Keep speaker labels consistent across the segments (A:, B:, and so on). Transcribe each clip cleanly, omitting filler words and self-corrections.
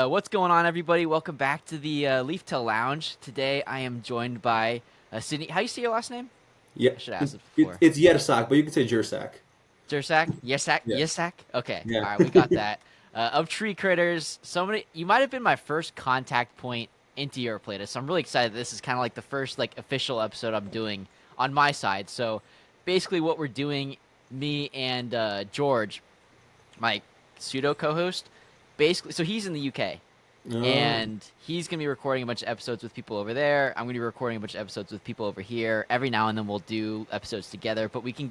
A: What's going on, everybody? Welcome back to the Leaftail Lounge. Today, I am joined by Sydney. How do you say your last name?
B: Yeah,
A: I should have asked this
B: it,
A: before.
B: it's Jersak, but you can say Jersak.
A: Jersak? Yesak?
B: Yeah,
A: Yesak? Okay.
B: yeah.
A: All right, we got that. Of Tree Critters. So many. You might have been my first contact point into Uroplatus. So I'm really excited. This is kind of like the first official episode I'm doing on my side. So basically, what we're doing, me and George, my pseudo co-host, basically. So he's in the UK.
B: Oh,
A: And he's gonna be recording a bunch of episodes with people over there. I'm gonna be recording a bunch of episodes with people over here. Every now and then we'll do episodes together, but we can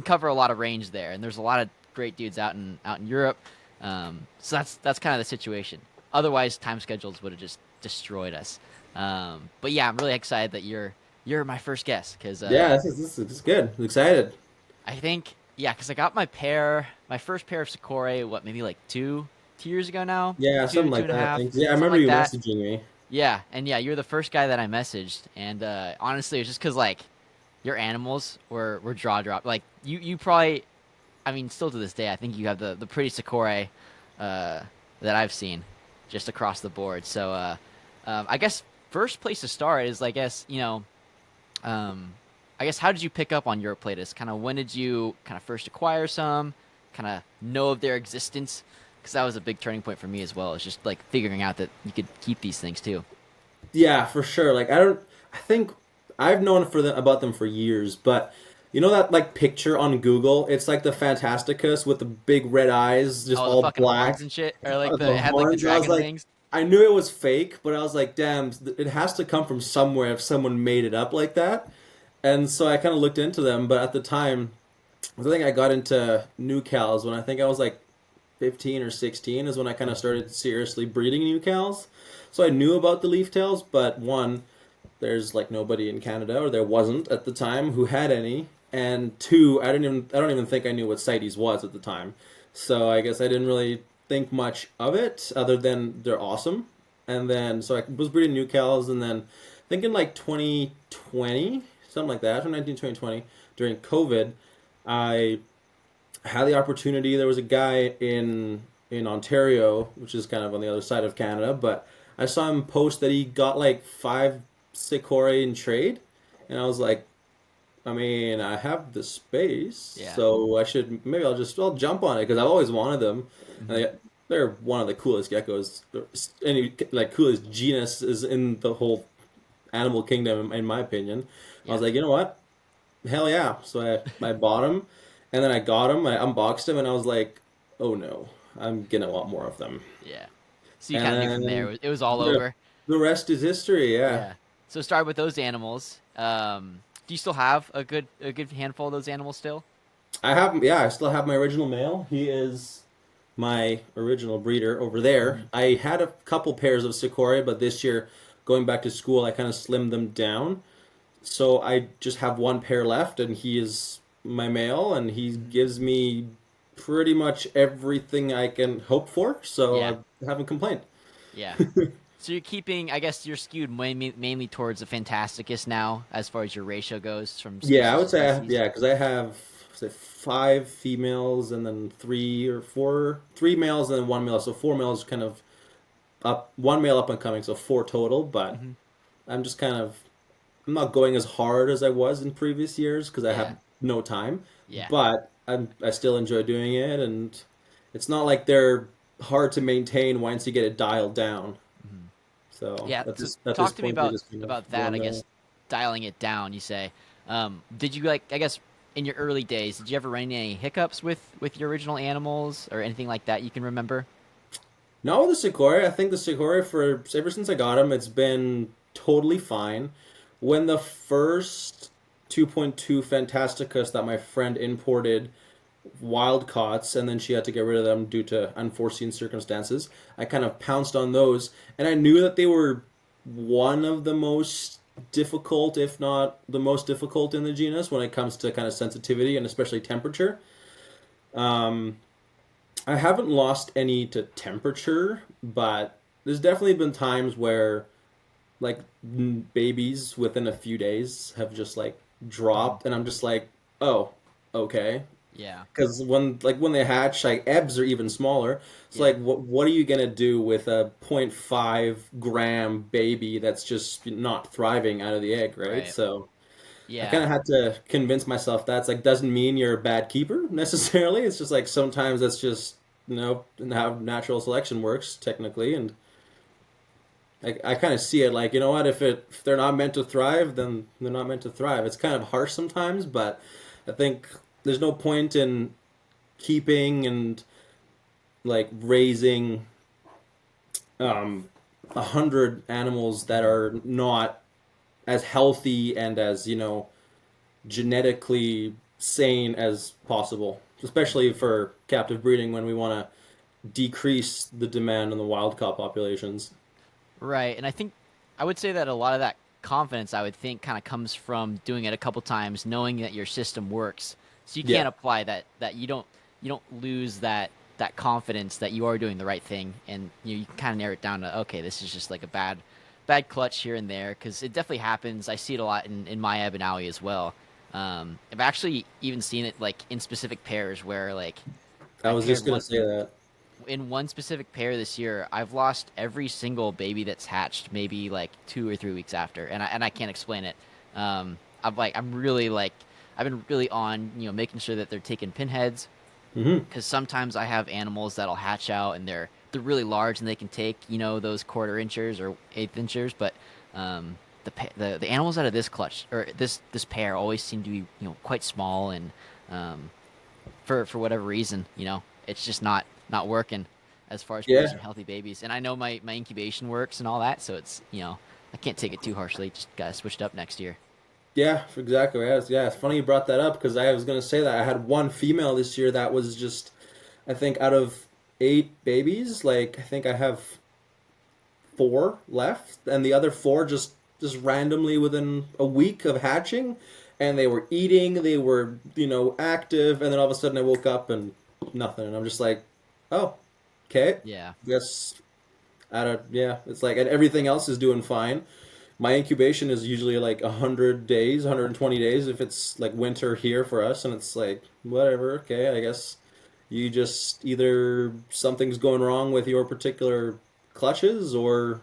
A: cover a lot of range there. And there's a lot of great dudes out in Europe. So that's kind of the situation. Otherwise, time schedules would have just destroyed us. But yeah, I'm really excited that you're my first guest because
B: yeah. This is good. I'm excited.
A: I think yeah, because I got my first pair of sikorae, what maybe like two years ago now,
B: Yeah, something
A: two
B: like
A: and a
B: that.
A: half,
B: Thanks. Yeah, I
A: something
B: remember
A: like
B: you
A: that.
B: messaging me.
A: Yeah, and yeah, you're the first guy that I messaged, and honestly, it was just because your animals were jaw drop. Like you probably, I mean, still to this day, I think you have the pretty sikorae uh, that I've seen just across the board. So I guess first place to start is I guess um, I guess how did you pick up on Uroplatus? Kind of when did you kind of first acquire some? Kind of know of their existence? Because that was a big turning point for me as well. It's just like figuring out that you could keep these things too.
B: Yeah, for sure. Like I don't. I think I've known about them for years, but you know that like picture on Google? It's like the Phantasticus with the big red eyes, just
A: Oh, the
B: all
A: fucking horns
B: black.
A: and shit, or like
B: The
A: it had like the
B: horns. I was
A: dragon
B: like,
A: wings.
B: I knew it was fake, but I was like, damn, it has to come from somewhere if someone made it up like that. And so I kind of looked into them, but at the time, I think I got into new cows when I think I was like 15 or 16 is when I kind of started seriously breeding new cows. So I knew about the leaf tails, but one, there's like nobody in Canada, or there wasn't at the time, who had any. And two, I don't even think I knew what CITES was at the time. So I guess I didn't really think much of it other than they're awesome. And then so I was breeding new cows, and then thinking like 2020, something like that, from 19, 2020, during COVID, I had the opportunity. There was a guy in Ontario, which is kind of on the other side of Canada, but I saw him post that he got like five sikorae in trade, and I was like, I mean, I have the space,
A: Yeah.
B: so I should maybe I'll jump on it because I've always wanted them, and
A: Hmm.
B: they're one of the coolest geckos, any like coolest genus is in the whole animal kingdom, in my opinion. I was
A: Yeah.
B: like, you know what? Hell yeah! So I bought them, and then I got them. I unboxed them, and I was like, oh no, I'm gonna want more of them.
A: Yeah. So you
B: And
A: kind of knew from there
B: then
A: it was all
B: the
A: over.
B: the rest is history. Yeah,
A: Yeah. So start with those animals. Do you still have a good handful of those animals still?
B: I have. Yeah, I still have my original male. He is my original breeder over there.
A: Hmm.
B: I had a couple pairs of Sikorae, but this year, going back to school, I kind of slimmed them down. So I just have one pair left, and he is my male, and he
A: Hmm.
B: gives me pretty much everything I can hope for. So
A: Yeah.
B: I haven't complained.
A: Yeah. So you're keeping, I guess you're skewed mainly towards the Fantasticus now, as far as your ratio goes from
B: Yeah, I
A: species to
B: would say
A: species.
B: yeah, because I have say five females and then three or four, three males and then one male. So four males kind of up, one male up and coming, so four total. But
A: Hmm.
B: I'm just kind of I'm not going as hard as I was in previous years because I
A: Yeah.
B: have no time.
A: Yeah.
B: But I still enjoy doing it, and it's not like they're hard to maintain once you get it dialed down.
A: Hmm.
B: So
A: Yeah.
B: at
A: So
B: this
A: talk to me
B: point, they just kind of
A: about that.
B: want
A: I
B: to know.
A: guess dialing it down. You say, did you like? I guess in your early days, did you ever run into any hiccups with your original animals or anything like that you can remember?
B: No, the Sikorae. I think the Sikorae for ever since I got him, it's been totally fine. When the first 2.2 Fantasticus that my friend imported wild caughts, and then she had to get rid of them due to unforeseen circumstances. I kind of pounced on those, and I knew that they were one of the most difficult, if not the most difficult in the genus when it comes to kind of sensitivity and especially temperature. Um, I haven't lost any to temperature, but there's definitely been times where like babies within a few days have just like
A: Hmm.
B: dropped, and I'm just like, oh, okay.
A: Yeah.
B: Because when they hatch, like ebs are even smaller. So
A: Yeah.
B: like what are you gonna do with a 0.5 gram baby that's just not thriving out of the egg, right?
A: Right.
B: So I kind
A: Yeah.
B: of had to convince myself that's like doesn't mean you're a bad keeper necessarily. It's just like sometimes that's just how natural selection works technically, and I kind of see it like what if they're not meant to thrive, then they're not meant to thrive. It's kind of harsh sometimes, but I think there's no point in keeping and like raising 100 animals that
A: Mhm.
B: are not as healthy and as genetically sane as possible, especially for captive breeding when we want to decrease the demand on the wild caught populations.
A: Right. And I think I would say that a lot of that confidence I would think kind of comes from doing it a couple times, knowing that your system works. So you
B: Yeah.
A: can't apply that you don't lose that confidence that you are doing the right thing, and you can kind of narrow it down to, okay, this is just like a bad clutch here and there, because it definitely happens. I see it a lot in my ebb and alley as well. I've actually even seen it like in specific pairs where like
B: I
A: I
B: was
A: paired
B: just gonna
A: one
B: say that.
A: in one specific pair this year. I've lost every single baby that's hatched maybe like 2 or 3 weeks after, and I can't explain it. I'm really like I've been really on making sure that they're taking pinheads,
B: Hmm.
A: because sometimes I have animals that'll hatch out and they're really large and they can take those quarter inchers or eighth inchers, but the animals out of this clutch or this pair always seem to be quite small, and um, for whatever reason, it's just not working as far as
B: Yeah.
A: producing healthy babies. And I know my incubation works and all that, so it's I can't take it too harshly. Just gotta switch it up next year.
B: Yeah, exactly. Yeah, it's funny you brought that up because I was gonna say that I had one female this year that was just, I think out of 8 babies, like I think I have 4 left, and the other 4 just randomly within a week of hatching, and they were eating, they were active, and then all of a sudden I woke up and nothing, and I'm just like, oh, okay,
A: Yeah.
B: guess I don't, yeah, it's like, and everything else is doing fine. My incubation is usually like 100 days, 120 days if it's like winter here for us, and it's like whatever, okay, I guess you just either something's going wrong with your particular clutches or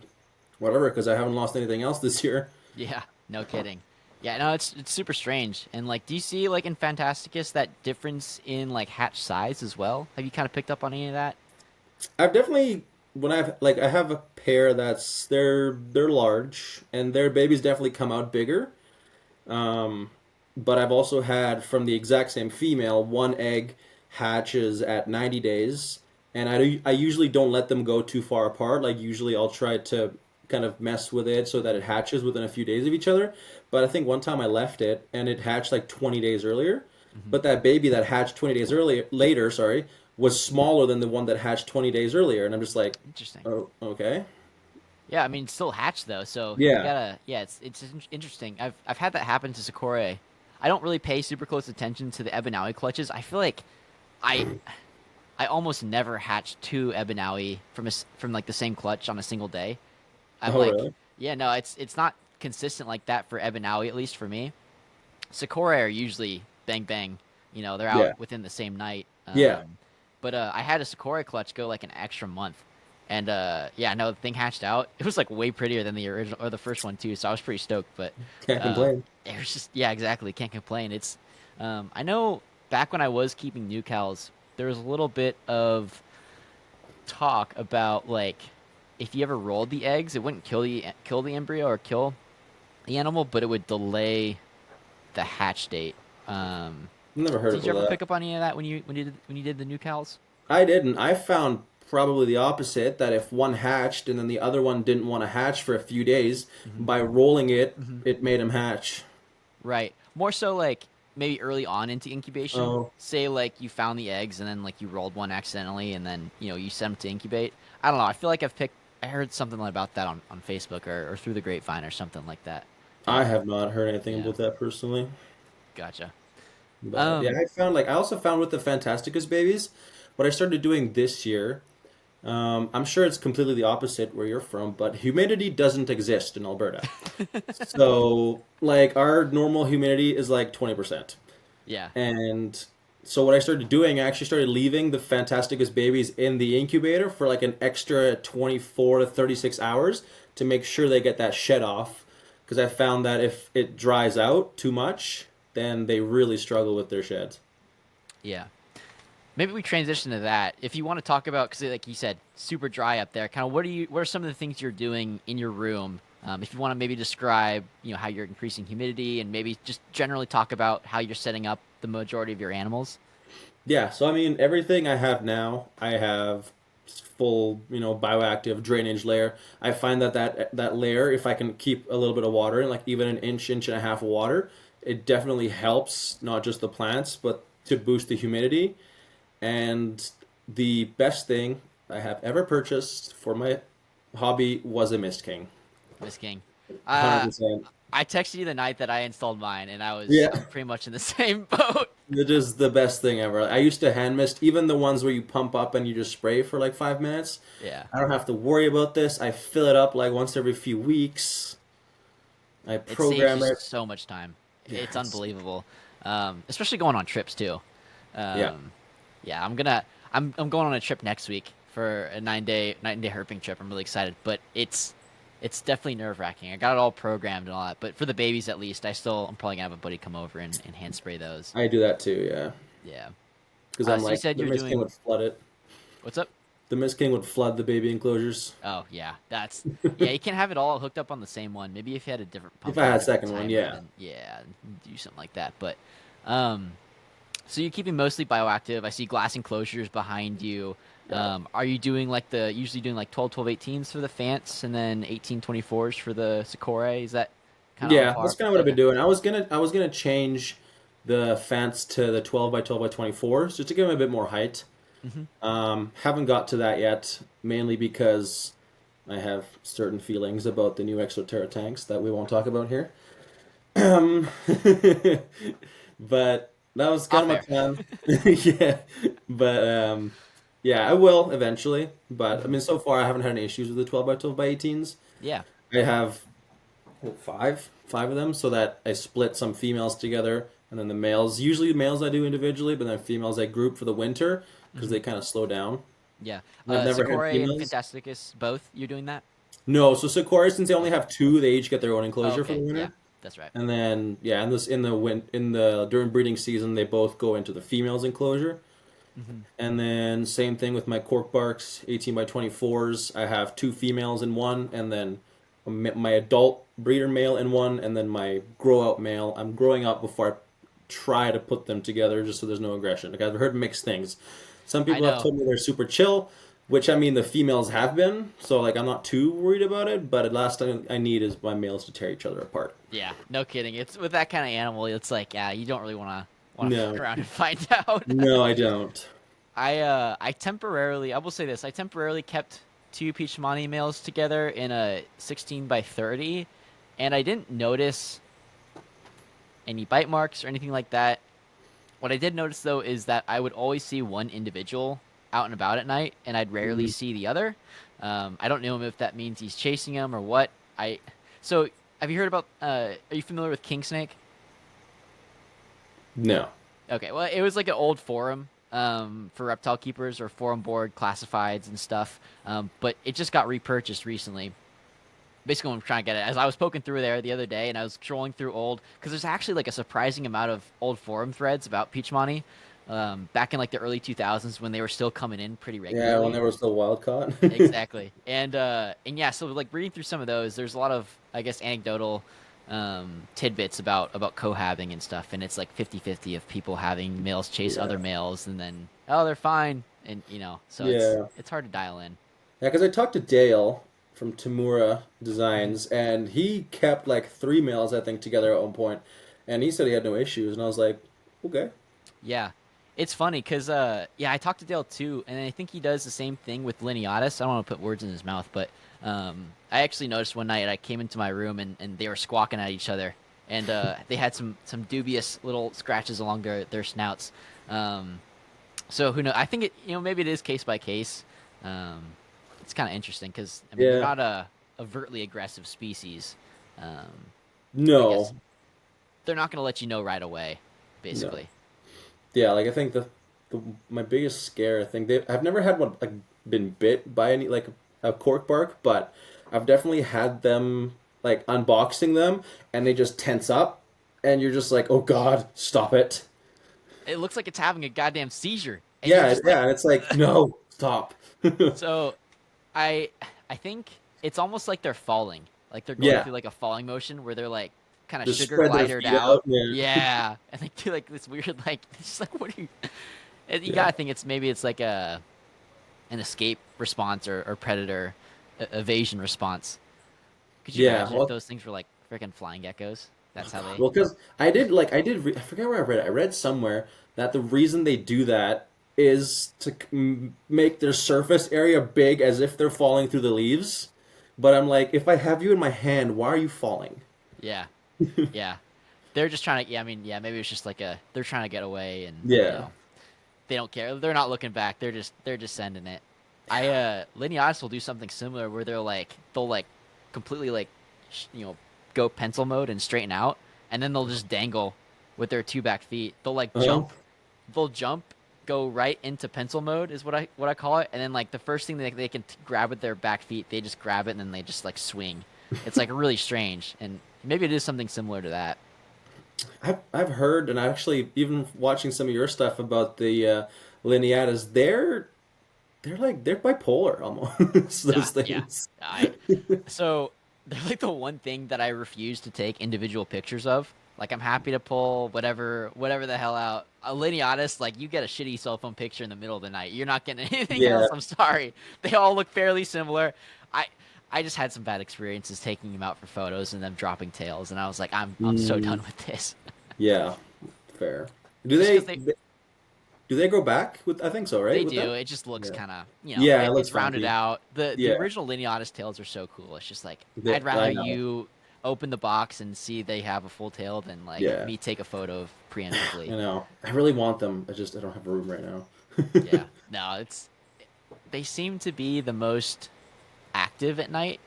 B: whatever, because I haven't lost anything else this year.
A: Yeah. No kidding. Yeah, no, it's super strange. And like, do you see like in Phantasticus that difference in like hatch size as well? Have you kind of picked up on any of that?
B: I've definitely when I have a pair that's they're large and their babies definitely come out bigger. Um, but I've also had from the exact same female, one egg hatches at 90 days, and I usually don't let them go too far apart. Like usually I'll try to kind of mess with it so that
A: Hmm.
B: it hatches within a few days of each other. But I think one time I left it and it hatched like 20 days earlier.
A: Hmm.
B: But that baby that hatched 20 days earlier later, sorry, was smaller than the one that hatched 20 days earlier. And I'm just like,
A: Interesting.
B: oh, okay.
A: Yeah, I mean, it's still hatched though, so you
B: Yeah.
A: gotta. Yeah, interesting. I've had that happen to sikorae. I don't really pay super close attention to the Ebenaui clutches. I feel like I I almost never hatch two Ebenaui from like the same clutch on a single day. I'm
B: Oh,
A: like,
B: really?
A: yeah, no, it's not consistent like that for Ebenaui, at least for me. Sikorae are usually bang bang. They're out
B: Yeah.
A: within the same night.
B: Yeah.
A: But I had a Sikorae clutch go like an extra month, and yeah, no, the thing hatched out. It was like way prettier than the original or the first one too. So I was pretty stoked. But
B: Can't complain.
A: it was just, yeah, exactly. Can't complain. I know back when I was keeping new cows, there was a little bit of talk about like if you ever rolled the eggs, it wouldn't kill the embryo or kill the animal, but it would delay the hatch date. Um,
B: Never heard
A: did
B: of
A: you ever
B: that.
A: pick up on any of that when you did the new cows?
B: I didn't. I found probably the opposite that if one hatched and then the other one didn't want to hatch for a few days,
A: Hmm.
B: by rolling it,
A: Hmm.
B: it made him hatch.
A: Right. More so like maybe early on into incubation.
B: Oh,
A: Say like you found the eggs and then like you rolled one accidentally and then you sent them to incubate. I don't know. I feel like I heard something about that on Facebook or through the grapevine or something like that.
B: I
A: Um,
B: have not heard anything
A: yeah.
B: about that personally.
A: Gotcha.
B: But yeah,
A: Um,
B: I also found with the Fantasticus babies, what I started doing this year, I'm sure it's completely the opposite where you're from, but humidity doesn't exist in Alberta. So, like, our normal humidity is like 20%.
A: yeah.
B: And So what I started doing, I actually started leaving the Phantasticus babies in the incubator for like an extra 24 to 36 hours to make sure they get that shed off. Because I found that if it dries out too much, then they really struggle with their sheds.
A: Yeah. Maybe we transition to that. If you want to talk about, because like you said, super dry up there. Kind of, what are some of the things you're doing in your room? If you want to maybe describe, how you're increasing humidity, and maybe just generally talk about how you're setting up the majority of your animals.
B: Yeah, so I mean, everything I have now, I have full, bioactive drainage layer. I find that layer, if I can keep a little bit of water in, like even an inch, inch and a half of water, it definitely helps not just the plants, but to boost the humidity. And the best thing I have ever purchased for my hobby was a Mist King.
A: Miss King. Uh,
B: 100%.
A: I texted you the night that I installed mine, and I was
B: Yeah.
A: pretty much in the same boat.
B: It is the best thing ever. I used to hand mist, even the ones where you pump up and you just spray for like 5 minutes.
A: Yeah,
B: I don't have to worry about this. I fill it up like once every few weeks. I
A: it saves you
B: program it.
A: so much time.
B: Yeah,
A: It's unbelievable, especially going on trips too.
B: yeah.
A: Um, yeah, I'm going on a trip next week for a 9-day herping trip. I'm really excited, but it's definitely nerve wracking. I got it all programmed and all that, but for the babies at least, I'm probably gonna have a buddy come over and hand spray those.
B: I do that too. Yeah,
A: Yeah.
B: because I'm
A: So you
B: like
A: said
B: the
A: you're
B: Mist King
A: doing
B: would flood it.
A: what's up?
B: The Mist King would flood the baby enclosures.
A: Oh yeah, yeah. You can't have it all hooked up on the same one. Maybe if you had a different
B: If
A: pump
B: I
A: or a
B: had a
A: different
B: second one,
A: timer,
B: yeah.
A: then yeah, do something like that. But um, so you're keeping mostly bioactive. I see glass enclosures behind you.
B: Yeah.
A: Are you doing like usually doing like 12-12-18s for the Fants and then 18-24s for the Sikorae? Is that kind of on
B: Yeah, that's
A: par?
B: kind of what I've been
A: Okay.
B: doing. I was gonna change the fence to the 12 by 12 by 24s just to give them a bit more height.
A: Hmm.
B: Haven't got to that yet, mainly because I have certain feelings about the new Exoterra tanks that we won't talk about here. Um, but that was kind
A: Off
B: of my
A: air.
B: plan. Yeah, but yeah, I will eventually. But I
A: Hmm.
B: mean, so far I haven't had any issues with the 12 by 12 by 18s.
A: Yeah.
B: I have five of them, so that I split some females together, and then the males. Usually, the males I do individually, but then females I group for the winter because
A: Hmm.
B: they kind of slow down.
A: Yeah.
B: And I've never had
A: Sikorae and
B: females.
A: Phantasticus, both. You're doing that?
B: No, so Sequoia, since they only
A: Okay.
B: have two, they each get their own
A: Oh,
B: enclosure for the
A: okay. Yeah,
B: winter.
A: that's right.
B: And then yeah, and this in the during breeding season, they both go into the females enclosure.
A: Hmm.
B: And then same thing with my cork barks, 18 by 24s. I have two females in one, and then my adult breeder male in one, and then my grow out male. I'm growing out before I try to put them together, just so there's no aggression. Like I've heard mixed things. Some
A: I
B: people have
A: know.
B: told me they're super chill, which I mean the females have been. So like I'm not too worried about it. But the last thing I need is my males to tear each other apart.
A: Yeah, no kidding. It's with that kind of animal, it's like, yeah, you don't really want to fuck
B: No,
A: around and find out.
B: no, I don't.
A: I will say this, I temporarily kept two pietshcmanni males together in a 16 by 30, and I didn't notice any bite marks or anything like that. What I did notice though is that I would always see one individual out and about at night, and I'd rarely
B: Mhm.
A: see the other. I don't know if that means he's chasing him or what. I so have you heard about? Are you familiar with king snake?
B: No.
A: Okay, well, it was like an old forum for reptile keepers or forum board classifieds and stuff, but it just got repurchased recently. Basically, what I'm trying to get at, as I was poking through there the other day, and I was scrolling through old, because there's actually like a surprising amount of old forum threads about Pietshcmanni, back in like the early 2000s when they were still coming in pretty
B: Yeah, when
A: regularly.
B: there was the wild caught.
A: Exactly. And yeah, so like reading through some of those, there's a lot of, I guess, anecdotal tidbits about cohabbing and stuff, and it's like 50-50 of people having males chase
B: Yeah.
A: other males and then oh, they're fine, and so it's
B: Yeah.
A: it's hard to dial in.
B: Yeah, because I talked to Dale from Tamura
A: Hmm.
B: Designs, and he kept like three males, I think, together at one point, and he said he had no issues, and I was like, okay.
A: Yeah. It's funny because yeah, I talked to Dale too, and I think he does the same thing with Lineatus. I don't want to put words in his mouth, but I actually noticed one night I came into my room and they were squawking at each other, and they had some dubious little scratches along their snouts. Um, so who knows? I think maybe it is case by case. Um, it's kind of interesting because I mean they're
B: Yeah.
A: not a overtly aggressive species. Um, I guess
B: No.
A: they're not going to let you know right away,
B: No.
A: basically.
B: Yeah, like I think the my biggest scare, I think I've never had one like been bit by any like a cork bark, but I've definitely had them like unboxing them and they just tense up and you're just like, "Oh God, stop it."
A: It looks like it's having a goddamn seizure, and you're
B: Yeah,
A: just like,
B: yeah, and it's like, "No, stop."
A: so I I think it's almost like they're falling, like they're going
B: Yeah,
A: through like a falling motion where they're like kind of
B: just
A: sugar
B: spread their
A: glidered
B: feet
A: out.
B: out. Yeah.
A: Yeah, and they do like this weird like it's just like what are you? And you
B: Yeah.
A: gotta think it's maybe it's like a an escape response or predator evasion response. Could you
B: Yeah.
A: imagine if
B: Well,
A: those things were like freaking flying geckos? That's how they.
B: well, because I forget where I read it. I read somewhere that the reason they do that is to make their surface area big as if they're falling through the leaves. But I'm like, if I have you in my hand, why are you falling?
A: Yeah, yeah. They're just trying to. Yeah, I mean, yeah. Maybe it's just like a. They're trying to get away, and
B: Yeah.
A: they don't care. They're not looking back. They're just sending it. I Liniatis will do something similar where they'll like completely like go pencil mode and straighten out, and then they'll just dangle with their two back feet. They'll like
B: Oh.
A: jump. They'll jump, go right into pencil mode is what I call it, and then like the first thing they can grab with their back feet, they just grab it and then they just like swing. It's like really strange, and maybe it is something similar to that.
B: I've heard, and actually even watching some of your stuff about the Lineatas, they're bipolar almost those
A: Yeah.
B: things.
A: I so they're like the one thing that I refuse to take individual pictures of. Like I'm happy to pull whatever the hell out. A Liniatus, like you get a shitty cell phone picture in the middle of the night. You're not getting anything
B: Yeah.
A: else. I'm sorry. They all look fairly similar. I I just had some bad experiences taking them out for photos and them dropping tails, and I was like, I'm so done
B: Mm,
A: with this.
B: yeah. Fair. Do
A: Just because
B: they do they grow back with? I think so, right?
A: they
B: With
A: do,
B: them?
A: it just looks
B: Yeah.
A: kind of
B: Yeah, it looks
A: it's rounded
B: funky.
A: out. The
B: Yeah.
A: original Liniatus tails are so cool. It's just like
B: They,
A: I'd rather
B: I know.
A: you open the box and see they have a full tail than like
B: Yeah.
A: me take a photo of
B: I
A: preemptively.
B: know. I really want them. I don't have room right now.
A: Yeah, no, it's they seem to be the most active at night.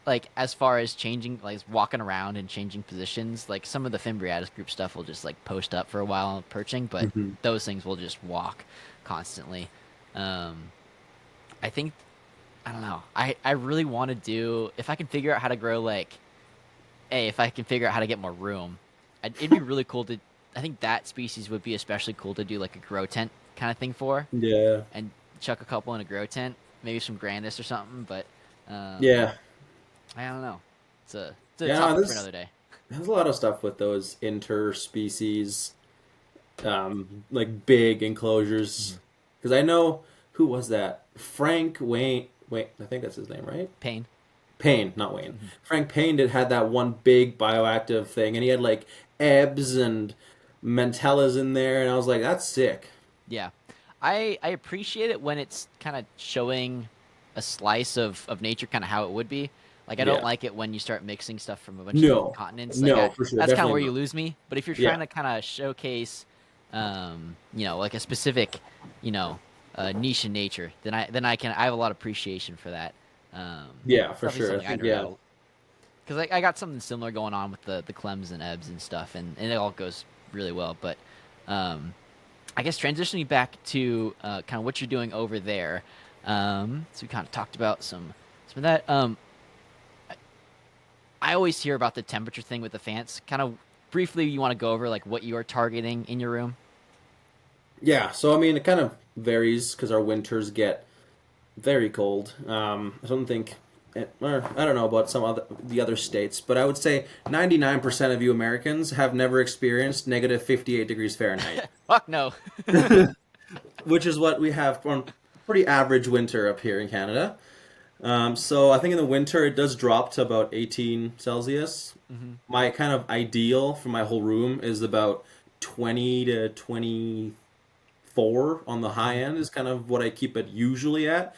A: Like as far as changing, like walking around and changing positions. Like some of the Fimbriatus group stuff will just like post up for a while perching, but
B: hmm
A: those things will just walk constantly. Um, I think I don't know. I really want to do if I can figure out how to grow like if I can figure out how to get more room, it'd be really cool to. I think that species would be especially cool to do like a grow tent kind of thing for,
B: Yeah.
A: and chuck a couple in a grow tent, maybe some grandis or something. But um,
B: Yeah.
A: I don't know. It's a
B: Yeah.
A: topic for another day.
B: There's a lot of stuff with those interspecies, like big enclosures.
A: Hmm.
B: Because I know who was that? Frank Wayne. Wait, I think that's his name, right?
A: Pain.
B: Payne, not Wayne.
A: Hmm.
B: Frank Payne did had that one big bioactive thing, and he had like Ebbs and Mentellas in there, and I was like, that's sick.
A: Yeah, I appreciate it when it's kind of showing a slice of nature, kind of how it would be. Like I don't
B: Yeah.
A: like it when you start mixing stuff from a bunch of different
B: No,
A: continents. Like
B: no, for sure,
A: that's kind of
B: definitely
A: where you
B: not.
A: lose me. But if you're
B: Yeah,
A: trying to kind of showcase, like a specific, niche in nature, then I have a lot of appreciation for that. Um,
B: yeah,
A: it's
B: for
A: definitely
B: sure. I
A: something
B: think
A: I'd
B: yeah.
A: because I got something similar going on with the clems and ebbs and stuff, and it all goes really well. But um, I guess transitioning back to kind of what you're doing over there. So we kind of talked about some of that. I always hear about the temperature thing with the fans. Kind of briefly, you want to go over like what you are targeting in your room?
B: Yeah, so I mean, it kind of varies because our winters get very cold. I don't think, or I don't know about the other states, but I would say 99% of you Americans have never experienced negative 58 degrees Fahrenheit,
A: Fuck no.
B: which is what we have on pretty average winter up here in Canada. So I think in the winter it does drop to about 18 Celsius.
A: Hmm.
B: My kind of ideal for my whole room is about 20 to 24 on the high
A: Hmm.
B: end is kind of what I keep it usually at.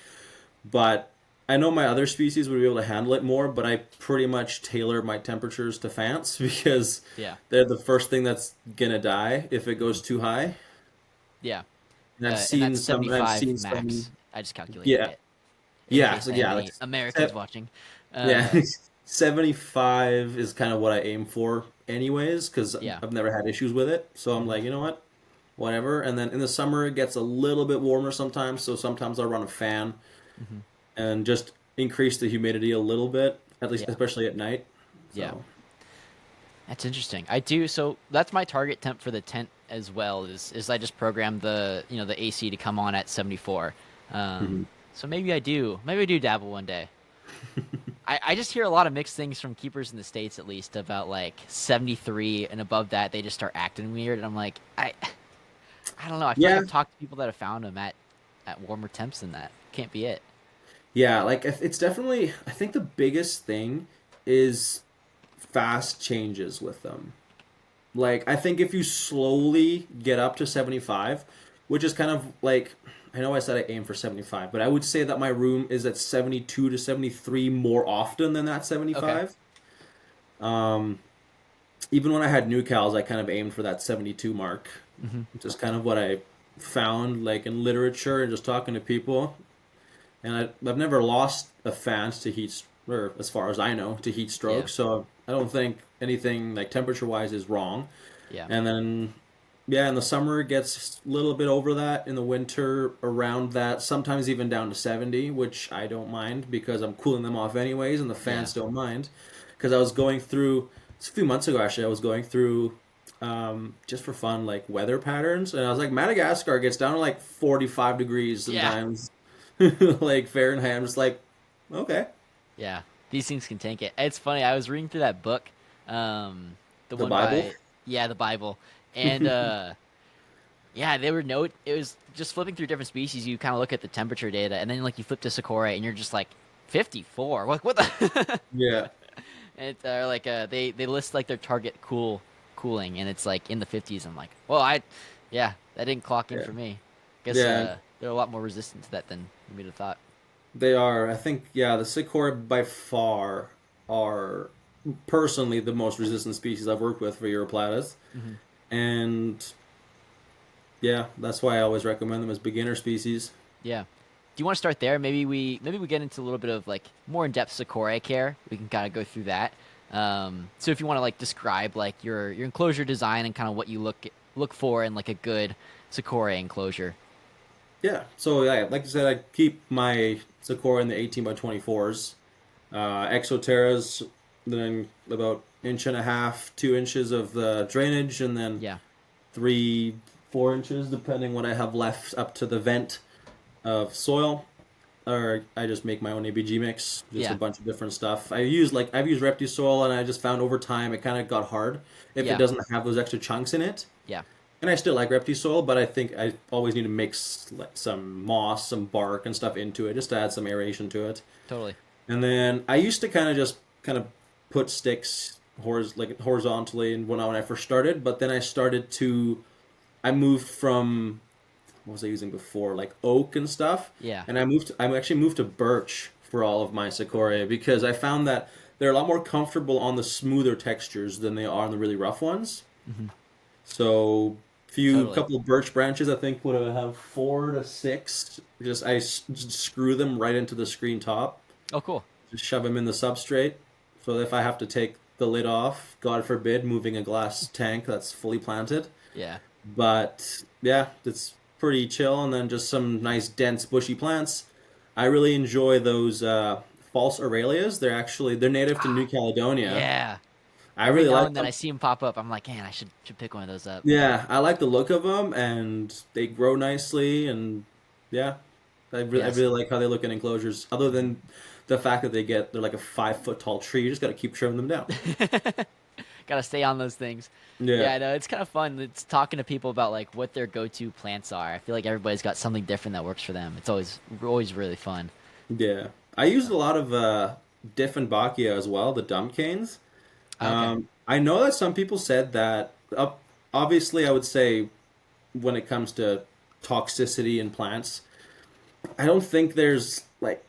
B: But I know my other species would be able to handle it more, but I pretty much tailor my temperatures to fants because
A: Yeah,
B: they're the first thing that's gonna die if it goes too high.
A: yeah. And that's
B: And I've
A: 75
B: seen some,
A: max. I just calculated
B: yeah,
A: it in
B: yeah,
A: case
B: so
A: I have
B: yeah, like,
A: any Americans
B: se-
A: watching.
B: yeah,
A: Uh,
B: 75 is kind of what I aim for anyways, because
A: yeah.
B: I've never had issues with it. So I'm
A: Hmm.
B: like, you know what? whatever. And then in the summer it gets a little bit warmer sometimes, so sometimes I'll run a fan
A: Hmm.
B: and just increase the humidity a little bit, at least
A: Yeah.
B: especially at night.
A: Yeah.
B: So
A: That's interesting. I do. So that's my target temp for the tent as well. Is I just program the the AC to come on at 74.
B: mhm.
A: So maybe I do dabble one day. I just hear a lot of mixed things from keepers in the States at least about like 73 and above that they just start acting weird and I'm like I don't know. I feel like
B: Yeah,
A: I've talked to people that have found them at warmer temps than that. Can't be it.
B: yeah, like it's definitely, I think the biggest thing is fast changes with them. Like, I think if you slowly get up to 75, which is kind of like, I know I said I aim for 75, but I would say that my room is at 72 to 73 more often than that
A: Okay.
B: 75. Um, Even when I had new cows, I kind of aimed for that 72 mark.
A: Hmm.
B: Just kind of what I found, like in literature and just talking to people. And I've never lost a fan to heat, or as far as I know, to heat
A: Yeah.
B: stroke. So I don't think anything like temperature wise is wrong.
A: Yeah.
B: And then, yeah, in the summer it gets a little bit over that. In the winter, around that, sometimes even down to 70, which I don't mind because I'm cooling them off anyways, and the
A: Yeah.
B: fans don't mind. Because I was going through, it's a few months ago actually, I was going through just for fun, like weather patterns. And I was like, Madagascar gets down to like 45 degrees
A: Yeah.
B: sometimes, like Fahrenheit. I'm just like, okay.
A: Yeah. These things can tank it. It's funny. I was reading through that book, the
B: The
A: one
B: Bible?
A: by yeah, the Bible, and yeah, they were note. It was just flipping through different species. You kind of look at the temperature data, and then like you flip to sikorae, and you're just like 54. What the?
B: Yeah.
A: And it's like they list like their target cooling, and it's like in the 50s. I'm like, well, yeah, that didn't clock in
B: Yeah.
A: for me. Guess
B: Yeah.
A: they're a lot more resistant to that than we'd have thought.
B: They are. I think, yeah, the Sikorae by far are personally the most resistant species I've worked with for Uroplatus.
A: Hmm.
B: And yeah, that's why I always recommend them as beginner species.
A: Yeah. Do you want to start there? Maybe we get into a little bit of like more in-depth sikorae care. We can kind of go through that. So if you want to like describe like your enclosure design and kind of what you look for in like a good sikorae enclosure.
B: Yeah, so yeah, like I said, I keep my Sakura in the 18 by 24s. Exoterras, then about inch and a half, 2 inches of the drainage, and then
A: Yeah.
B: 3, 4 inches, depending what I have left up to the vent of soil. Or I just make my own ABG mix, just a
A: Yeah.
B: bunch of different stuff. I've used Repti and I just found over time it kind of got hard if it
A: Yeah.
B: doesn't have those extra chunks in it.
A: Yeah.
B: And I still like Repti, but I think I always need to mix like some moss, some bark, and stuff into it just to add some aeration to it.
A: Totally.
B: And then I used to kind of put sticks like horizontally and when I first started, but then I moved from what was I using before, like oak and stuff,
A: Yeah.
B: and I actually moved to birch for all of my Sikorae because I found that they're a lot more comfortable on the smoother textures than they are on the really rough ones.
A: Hmm.
B: So
A: Totally.
B: couple of birch branches, I think would have 4 to 6. Just screw them right into the screen top.
A: Oh, cool.
B: Just shove them in the substrate. So if I have to take the lid off, God forbid, moving a glass tank that's fully planted.
A: Yeah.
B: But yeah, it's pretty chill. And then just some nice dense bushy plants. I really enjoy those false Aurelias. They're native to New
A: Ah,
B: Caledonia.
A: yeah.
B: I
A: Every
B: really
A: now
B: like
A: and then I
B: them.
A: see them pop up. I'm like, man, I should pick one of those up.
B: Yeah, I like the look of them, and they grow nicely, and yeah, I
A: Yes.
B: really like how they look in enclosures. Other than the fact that they're like a 5 foot tall tree, you just got to keep trimming them down.
A: Gotta stay on those things.
B: Yeah,
A: Yeah, I know it's kind of fun. It's talking to people about like what their go-to plants are. I feel like everybody's got something different that works for them. It's always really fun.
B: yeah. I used a lot of Dieffenbachia as well, the dump canes.
A: Okay.
B: I know that some people said that. Obviously, I would say when it comes to toxicity in plants, I don't think there's like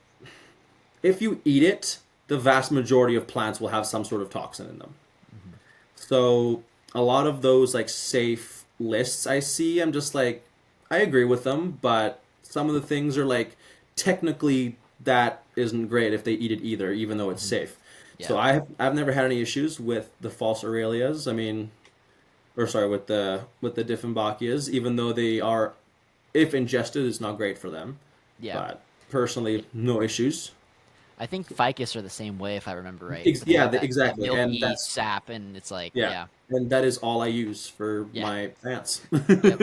B: if you eat it, the vast majority of plants will have some sort of toxin in them.
A: Hmm.
B: So a lot of those like safe lists I see, I'm just like, I agree with them, but some of the things are like technically that isn't great if they eat it either, even though it's
A: Hmm.
B: safe.
A: Yeah.
B: So I've never had any issues with the false Aurelias. I mean, or sorry, with the Dieffenbachias, even though they are, if ingested, it's not great for them.
A: Yeah.
B: But personally, no issues.
A: I think ficus are the same way if I remember right, where they
B: Yeah,
A: have that
B: exactly, and
A: milky
B: that's
A: sap, and it's like,
B: yeah,
A: yeah,
B: and that is all I use for
A: yeah,
B: my plants.
A: yep,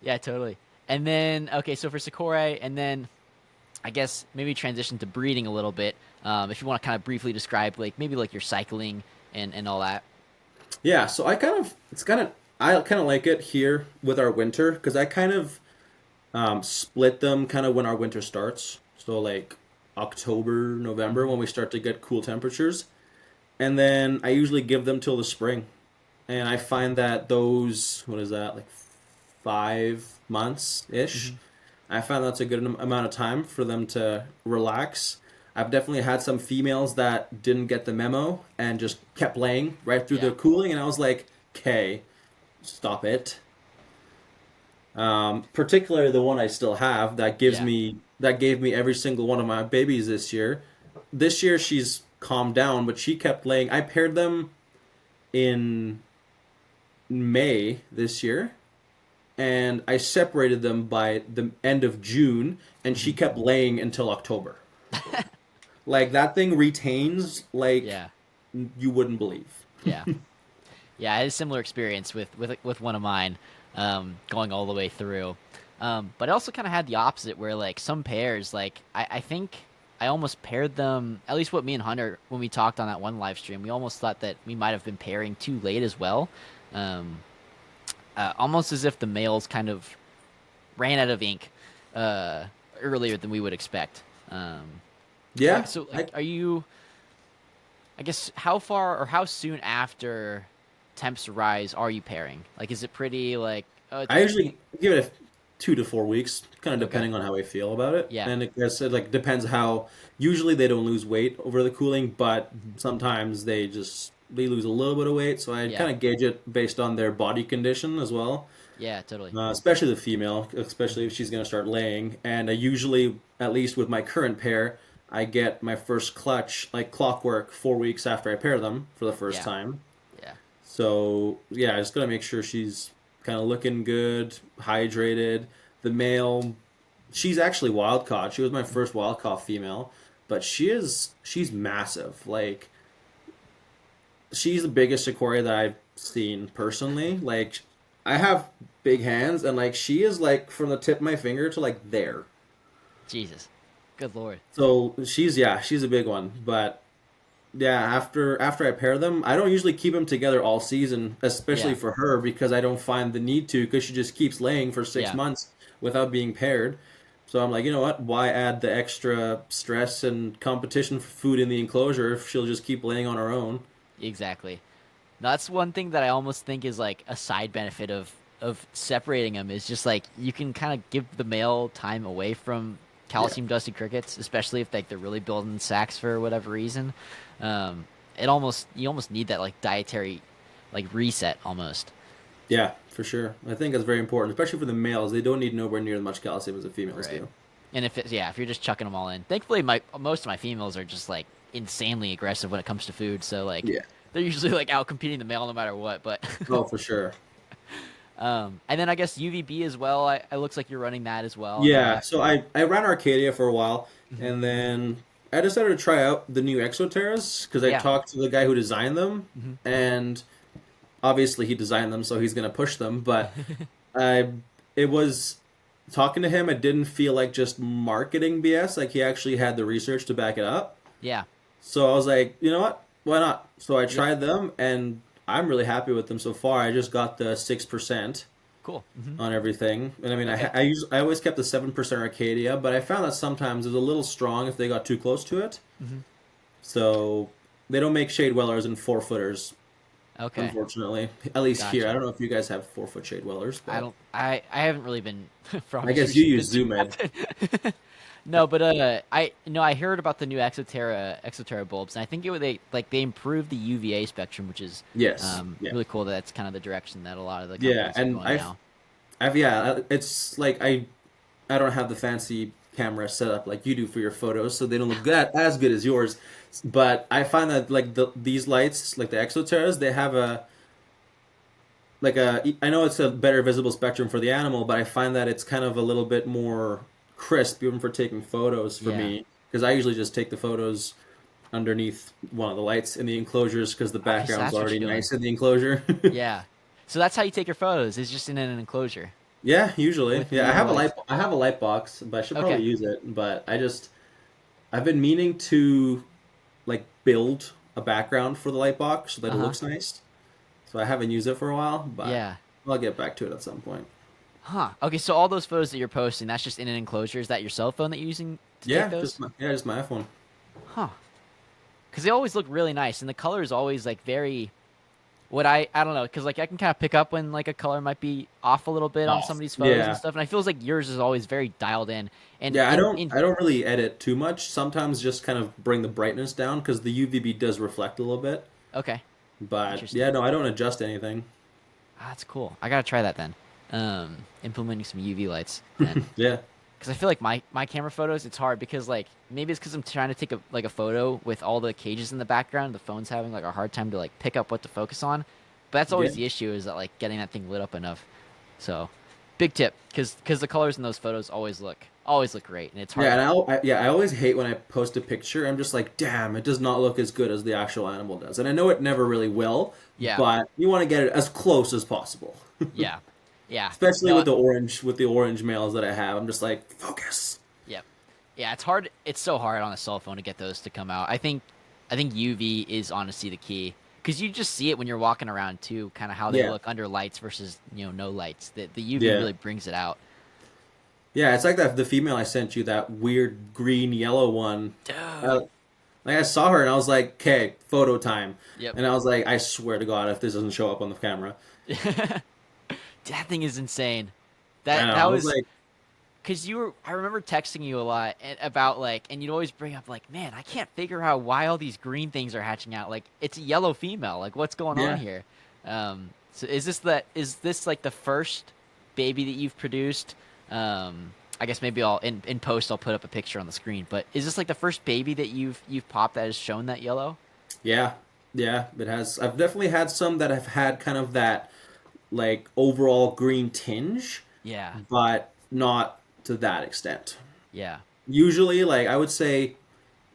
A: yeah, totally. And then okay, so for sikorae, and then I guess maybe transition to breeding a little bit. If you want to kind of briefly describe like maybe like your cycling and all that.
B: Yeah, so I kind of like it here with our winter because I kind of split them kind of when our winter starts. So like October, November
A: Hmm.
B: when we start to get cool temperatures, and then I usually give them till the spring. And I find that those, what is that, like 5 months ish.
A: Hmm.
B: I found that's a good amount of time for them to relax. I've definitely had some females that didn't get the memo and just kept laying right through
A: Yeah,
B: the cooling, and I was like, "Okay, stop it." Particularly the one I still have
A: yeah,
B: that gave me every single one of my babies this year. This year she's calmed down, but she kept laying. I paired them in May this year, and I separated them by the end of June, and she
A: hmm,
B: kept laying until October. Like that thing retains like
A: yeah,
B: you wouldn't believe.
A: yeah. Yeah, I had a similar experience with one of mine, going all the way through. But I also kind of had the opposite, where like some pairs, like I think I almost paired them. At least what me and Hunter, when we talked on that one live stream, we almost thought that we might have been pairing too late as well. Um, Almost as if the males kind of ran out of ink uh, earlier than we would expect. Yeah,
B: Yeah,
A: so like,
B: I
A: are you? I guess how far or how soon after temps rise are you pairing? Like, is it pretty like? Oh,
B: I usually give it 2 to 4 weeks, kind of
A: okay,
B: depending on how I feel about it.
A: yeah,
B: And I said, like depends how. Usually they don't lose weight over the cooling, but
A: mhm,
B: sometimes they lose a little bit of weight. So I
A: yeah,
B: kind of gauge it based on their body condition as well.
A: yeah, totally,
B: Especially the female, especially
A: hmm,
B: if she's going to start laying. And I usually, at least with my current pair, I get my first clutch like clockwork 4 weeks after I pair them for the first
A: yeah,
B: time.
A: yeah,
B: So yeah, I just gotta make sure she's kind of looking good, hydrated. The male, she's actually wild caught. She was my
A: mhm,
B: first wild caught female, but she's massive. Like she's the biggest sikorae that I've seen personally. Like I have big hands, and like she is like from the tip of my finger to like there.
A: Jesus, good lord,
B: So she's a big one. But yeah, after I pair them, I don't usually keep them together all season, especially
A: yeah,
B: for her because I don't find the need to because she just keeps laying for six
A: yeah,
B: months without being paired. So I'm like, you know what? Why add the extra stress and competition for food in the enclosure if she'll just keep laying on her own?
A: exactly. That's one thing that I almost think is like a side benefit of separating them is just like you can kind of give the male time away from
B: Yeah.
A: calcium dusty crickets, especially if like they're really building sacks for whatever reason. It almost you almost need that like dietary like reset almost.
B: Yeah, for sure. I think that's very important, especially for the males. They don't need nowhere near as much calcium as the females
A: Right.
B: do.
A: And if it's yeah, if you're just chucking them all in. Thankfully my most of my females are just like insanely aggressive when it comes to food, so like
B: Yeah.
A: they're usually like out competing the male no matter what, but
B: Oh, for sure.
A: and then I guess UVB as well. It looks like you're running that as well. I know
B: Yeah,
A: that.
B: so I ran Arcadia for a while,
A: Mhm.
B: and then I decided to try out the new Exoterras because I
A: Yeah.
B: talked to the guy who designed them,
A: Hmm.
B: and obviously he designed them, so he's gonna push them. But I, it was talking to him, it didn't feel like just marketing BS. Like he actually had the research to back it up.
A: Yeah.
B: So I was like, you know what? Why not? So I
A: Yep.
B: tried them, and I'm really happy with them so far. I just got the 6%
A: Cool. Hmm.
B: on everything. And I mean,
A: Okay.
B: I always kept the 7% Arcadia, but I found that sometimes it was a little strong if they got too close to it.
A: Hmm.
B: So they don't make shade dwellers and 4 footers,
A: Okay.
B: unfortunately. At least here, I
A: Gotcha.
B: don't know if you guys have 4 foot shade dwellers,
A: I
B: but
A: don't. I haven't really been for
B: I
A: obvious
B: guess you
A: reasons been
B: use
A: too
B: Zoom Ed.
A: often. No, but I no, I heard about the new Exoterra bulbs, and I think they improved the UVA spectrum, which is
B: Yes, yeah,
A: really cool. That's kind of the direction that a lot of the
B: yeah,
A: companies are
B: and
A: going now.
B: it's like I don't have the fancy camera set up like you do for your photos, so they don't look good as good as yours. But I find that like these lights, like the Exoterras, they have like a I know it's a better visible spectrum for the animal, but I find that it's kind of a little bit more crisp even for taking photos for
A: Yeah.
B: me because I usually just take the photos underneath one of the lights in the enclosures because the
A: Okay, so
B: background's
A: that's what
B: already
A: you're doing.
B: nice in the enclosure.
A: Yeah. So that's how you take your photos, is just in an enclosure
B: Yeah, usually.
A: with the
B: Yeah,
A: UV lights.
B: I have a light box, but I should probably
A: Okay.
B: use it. But I've been meaning to like build a background for the light box so that it
A: Uh-huh.
B: looks nice. So I haven't used it for a while, but
A: Yeah.
B: I'll get back to it at some point.
A: Huh. Okay, so all those photos that you're posting, that's just in an enclosure. Is that your cell phone that you're using to take those?
B: Just my iPhone.
A: Huh. Because they always look really nice, and the color is always like very. What I don't know, because like I can kind of pick up when like a color might be off a little bit on some of these photos and
B: Yeah.
A: stuff, and I feels like yours is always very dialed in. And
B: Yeah,
A: in
B: I don't really edit too much. Sometimes just kind of bring the brightness down because the UVB does reflect a little bit.
A: okay,
B: But
A: interesting.
B: yeah, no, I don't adjust anything.
A: Ah, that's cool. I gotta try that then. Implementing some UV lights then.
B: Yeah.
A: Because I feel like my camera photos, it's hard because like maybe it's because I'm trying to take a photo with all the cages in the background. The phone's having like a hard time to like pick up what to focus on. But that's
B: Yeah.
A: always the issue, is that like getting that thing lit up enough. So, big tip, because the colors in those photos always look great, and it's
B: Yeah,
A: hard.
B: I always hate when I post a picture. I'm just like, damn, it does not look as good as the actual animal does. And I know it never really will,
A: Yeah,
B: but you want to get it as close as possible.
A: yeah, yeah.
B: Especially
A: No,
B: with the orange males that I have. I'm just like, focus.
A: yeah, yeah. It's hard. It's so hard on a cell phone to get those to come out. I think UV is honestly the key, because you just see it when you're walking around too, kind of how they
B: Yeah.
A: look under lights versus no lights. The UV
B: Yeah.
A: really brings it out.
B: Yeah, it's like that the female I sent you, that weird green yellow one.
A: Dude.
B: Uh, like I saw her and I was like, "Okay, photo time."
A: Yep.
B: And I was like, "I swear to God, if this doesn't show up on the camera."
A: That thing is insane.
B: I know.
A: That
B: I was
A: was
B: like,
A: because you were. I remember texting you a lot about like, and you'd always bring up like, man, I can't figure out why all these green things are hatching out. Like, it's a yellow female. Like, what's going on
B: yeah.
A: here? So is this like the first baby that you've produced? I guess maybe I'll in post I'll put up a picture on the screen. But is this like the first baby that you've popped that has shown that yellow?
B: Yeah. Yeah, it has. I've definitely had some that have had kind of that like overall green tinge,
A: Yeah,
B: but not to that extent.
A: yeah,
B: Usually, like I would say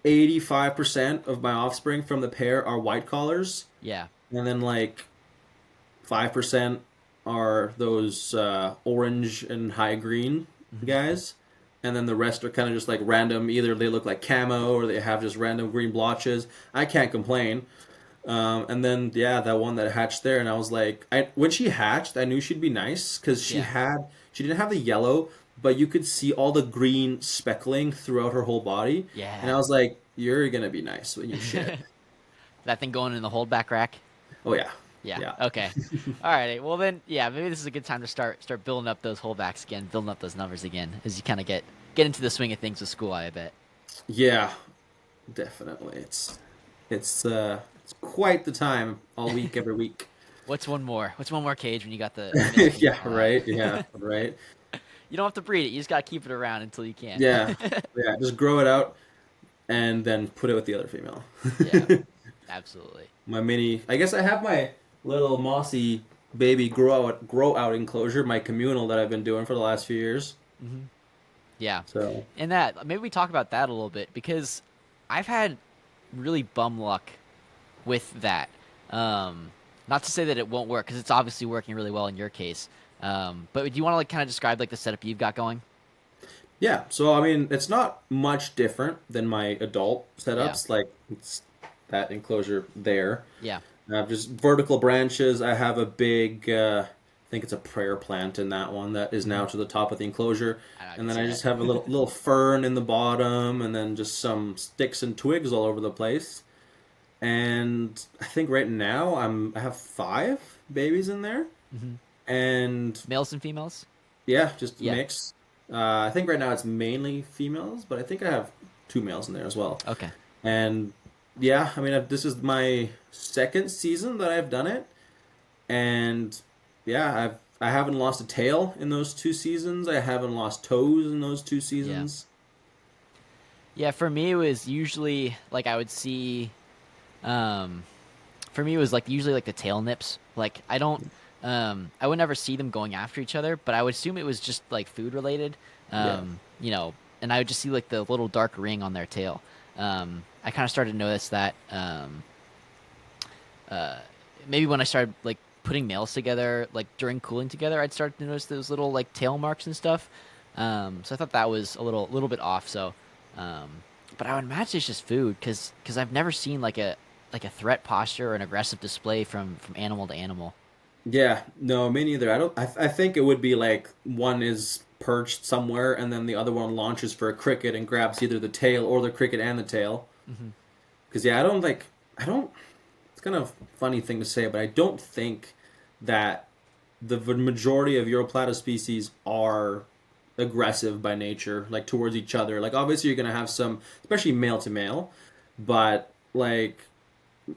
B: 85% of my offspring from the pair are white collars,
A: yeah.
B: and then like 5% are those orange and high green
A: Mhm.
B: guys. And then the rest are kind of just like random. Either they look like camo or they have just random green blotches. I can't complain. And then yeah, that one that hatched there, and I was like, when she hatched, I knew she'd be nice because
A: Yeah.
B: she didn't have the yellow, but you could see all the green speckling throughout her whole body, and
A: Yeah.
B: I was like, you're gonna be nice when you shit.
A: That thing going in the holdback rack.
B: Oh yeah,
A: Yeah.
B: yeah,
A: Okay. All right. Well then, yeah, maybe this is a good time to start building up those holdbacks again, building up those numbers again, as you kind of get into the swing of things with school. I bet.
B: yeah, definitely. It's quite the time all week every week.
A: What's one more? What's one more cage when you got the male
B: Yeah,
A: female out?
B: right. Yeah, right.
A: You don't have to breed it. You just gotta keep it around until you can.
B: Yeah, yeah. Just grow it out and then put it with the other female.
A: Yeah. Absolutely.
B: My mini. I guess I have my little mossy baby grow out enclosure, my communal that I've been doing for the last few years.
A: Hmm. Yeah.
B: So
A: And that maybe we talk about that a little bit, because I've had really bum luck with that. Um, Not to say that it won't work, because it's obviously working really well in your case. But do you want to like kind of describe like the setup you've got going?
B: yeah, so I mean, it's not much different than my adult
A: Yeah,
B: setups. Like it's that enclosure there.
A: yeah,
B: I have just vertical branches. I have a big, I think it's a prayer plant in that one that is now
A: hmm,
B: to the top of the enclosure.
A: I can
B: And then
A: see
B: I
A: that.
B: just have a little fern in the bottom, and then just some sticks and twigs all over the place. And I think right now I have five babies in there,
A: Hmm.
B: and
A: Males and females?
B: yeah, just a
A: Yeah.
B: mix. I think right now it's mainly females, but I think I have two males in there as well.
A: Okay.
B: And yeah, I mean, this is my second season that I've done it, and yeah, I haven't lost a tail in those two seasons. I haven't lost toes in those two
A: Yeah.
B: seasons.
A: Yeah, for me it was usually like I would see um for me it was like usually like the tail nips. Like I don't I would never see them going after each other, but I would assume it was just like food related.
B: Yeah.
A: You know, and I would just see like the little dark ring on their tail. I kind of started to notice that maybe when I started like putting males together, like during cooling together, I'd start to notice those little like tail marks and stuff. So I thought that was a little bit off. So, um, but I would imagine it's just food because I've never seen like a threat posture or an aggressive display from animal to animal.
B: Yeah, no, me neither. I don't. I think it would be like one is perched somewhere, and then the other one launches for a cricket and grabs either the tail or the cricket and the tail.
A: Hmm.
B: Because yeah, I don't like. I don't. It's kind of funny thing to say, but I don't think that the majority of Uroplatus species are aggressive by nature, like towards each other. Like obviously you're gonna have some, especially male to male, but like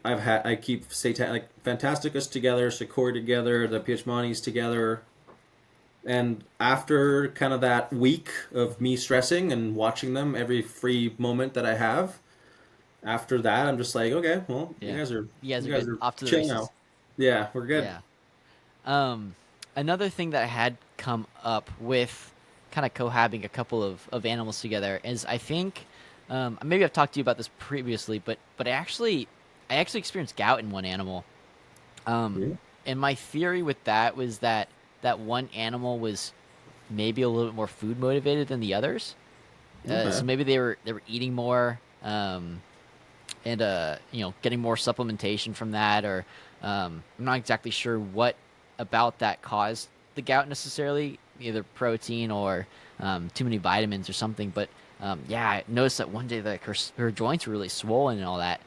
B: I keep satan like phantasticus together, sikorae together, the pietshcmannis together, and after kind of that week of me stressing and watching them every free moment that I have, after that I'm just like, okay, well,
A: Yeah, you guys
B: you
A: are
B: guys
A: good.
B: are
A: Off to the
B: chill
A: races.
B: now. Yeah, we're good.
A: Yeah. Um, Another thing that I had come up with kind of cohabiting a couple of animals together is I think maybe I've talked to you about this previously, but I actually experienced gout in one animal. Um,
B: Yeah.
A: and my theory with that was that that one animal was maybe a little bit more food motivated than the others. So
B: Okay.
A: maybe they were eating more. And getting more supplementation from that, or I'm not exactly sure what about that caused the gout necessarily, either protein or too many vitamins or something. But yeah, I noticed that one day that her joints were really swollen and all that,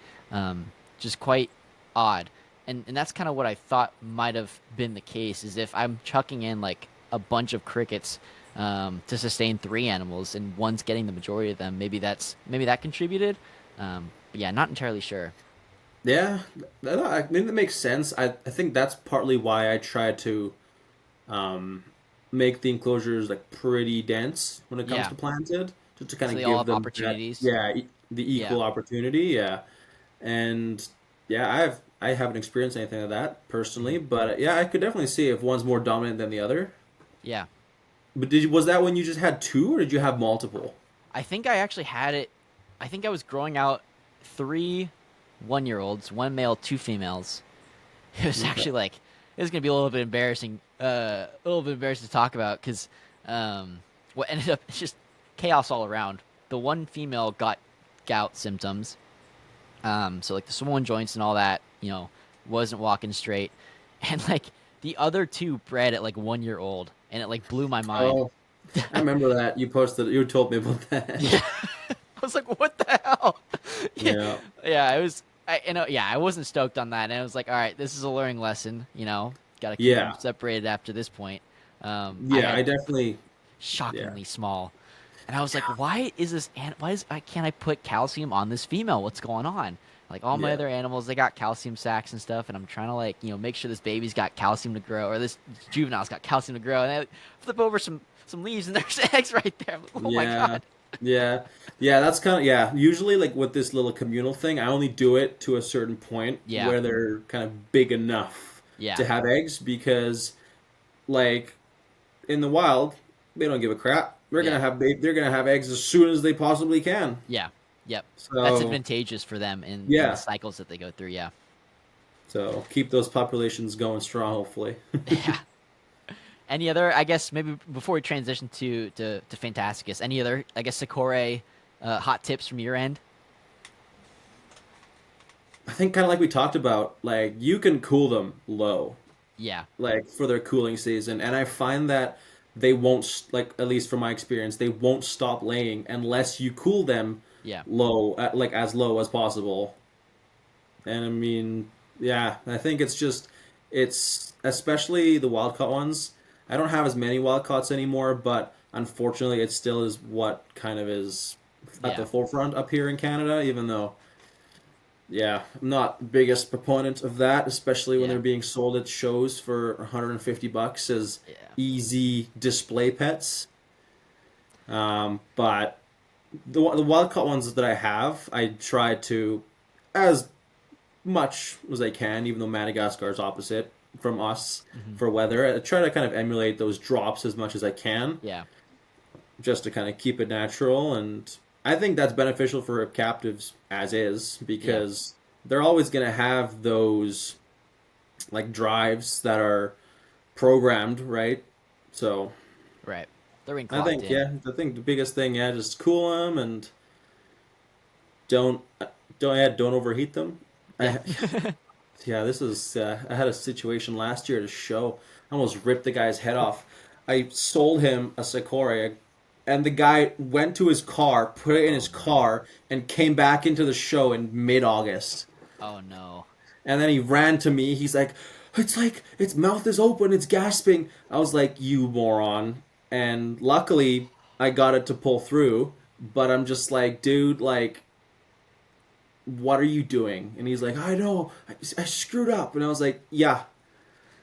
A: just quite odd. And that's kind of what I thought might have been the case, is if I'm chucking in like a bunch of crickets to sustain three animals and one's getting the majority of them, maybe that contributed. But yeah, not entirely sure.
B: Yeah, I mean that makes sense. I think that's partly why I try to um, make the enclosures like pretty dense when it comes
A: Yeah,
B: to planted, just to kind
A: so
B: of
A: they all
B: give
A: have
B: them that
A: opportunities.
B: the
A: Yeah.
B: equal opportunity. Yeah, and yeah, I haven't experienced anything of that personally,
A: Hmm.
B: but yeah, I could definitely see if one's more dominant than the other.
A: Yeah.
B: But was that when you just had two, or did you have multiple?
A: I think I actually had it. I think I was growing out three 1 year olds, one male, two females. It was
B: Okay.
A: actually like it was gonna be a little bit embarrassing, a little bit embarrassing to talk about because what ended up it's just chaos all around. The one female got gout symptoms, so like the swollen joints and all that, wasn't walking straight, and like the other two bred at like 1 year old, and it like blew my mind.
B: Oh, I remember that you posted. You told me about that.
A: Yeah, I was like, what the hell? Yeah,
B: Yeah.
A: yeah, it was. Yeah, I wasn't stoked on that, and I was like, all right, this is a learning lesson. Got to keep them
B: Yeah.
A: separated after this point. I
B: Yeah,
A: had
B: I definitely. Yeah.
A: shockingly small, and I was like, why is this? Why is? Why can't I put calcium on this female? What's going on? Like all my
B: Yeah.
A: other animals, they got calcium sacs and stuff, and I'm trying to like make sure this baby's got calcium to grow, or this juvenile's got calcium to grow, and I like, flip over some leaves, and there's eggs right there. I'm like, oh my
B: Yeah.
A: god.
B: Yeah. Yeah, that's kind of yeah. Usually like with this little communal thing, I only do it to a certain point
A: Yeah,
B: where they're kind of big enough
A: yeah,
B: to have eggs because like in the wild, they don't give a crap.
A: yeah.
B: They're gonna have eggs as soon as they possibly can.
A: Yeah. Yep. That's
B: So,
A: advantageous for them in the
B: yeah.
A: cycles that they go through. Yeah.
B: So, keep those populations going strong hopefully.
A: Yeah. Any other? I guess maybe before we transition to Fantasticus, any other? I guess sikorae hot tips from your end?
B: I think kind of like we talked about, like you can cool them low.
A: Yeah.
B: Like for their cooling season, and I find that they won't like at least from my experience, they won't stop laying unless you cool them
A: Yeah.
B: low, like as low as possible. And I mean, yeah, I think it's especially the wild caught ones. I don't have as many wild caughts anymore, but unfortunately, it still is what kind of is at
A: Yeah.
B: the forefront up here in Canada, even though yeah, I'm not the biggest proponent of that, especially when
A: Yeah.
B: they're being sold at shows for $150 as
A: Yeah.
B: easy display pets. But the wild caught ones that I have, I try to, as much as I can, even though Madagascar is opposite. from us
A: Hmm.
B: for weather. I try to kind of emulate those drops as much as I can,
A: Yeah.
B: just to kind of keep it natural. And I think that's beneficial for captives as is
A: Yeah.
B: because they're always going to have those like drives that are programmed, right? So
A: Right. They're being
B: I
A: clocked
B: think,
A: in.
B: yeah, I think the biggest thing, yeah, just cool them and don't don't overheat them.
A: Yeah.
B: I, yeah, this is I had a situation last year at a show. I almost ripped the guy's head off. I sold him a sikorae, and the guy went to his car, put it in
A: Oh
B: his
A: no.
B: car, and came back into the show in mid-August.
A: Oh no.
B: And then he ran to me. He's like its mouth is open, it's gasping. I was like, you moron. And luckily, I got it to pull through. But I'm just like, dude, like, what are you doing? And he's like, I know, I screwed up. And I was like, yeah.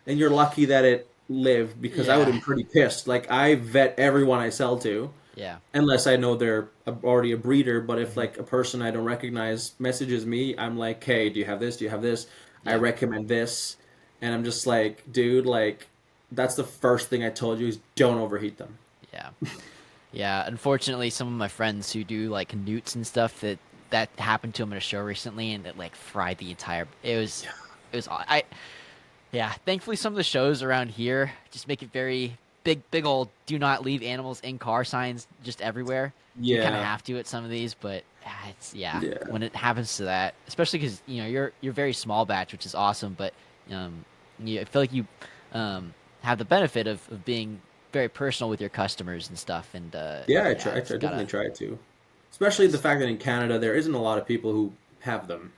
B: And you're lucky that it lived because I would have
A: Yeah.
B: been pretty pissed. Like, I vet everyone I sell to
A: Yeah.
B: unless I know they're already a breeder. But if
A: Hmm.
B: like a person I don't recognize messages me, I'm like, hey, do you have this? Do you have this? I
A: Yeah.
B: recommend this, and I'm just like, dude, like that's the first thing I told you is don't overheat them.
A: Yeah. Yeah. Unfortunately, some of my friends who do like newts and stuff that happened to them at a show recently, and it like fried the entire. It was I Yeah, thankfully some of the shows around here just make it very big old do not leave animals in car signs just everywhere. You kind of
B: Yeah,
A: have to at some of these, but yeah,
B: yeah,
A: when it happens to that, especially because you're very small batch, which is awesome, but um I feel like you have the benefit of being very personal with your customers and stuff, and
B: yeah.
A: yeah,
B: I
A: it's
B: definitely
A: gotta
B: try to, especially the
A: yes.
B: fact that in Canada there isn't a lot of people who have them.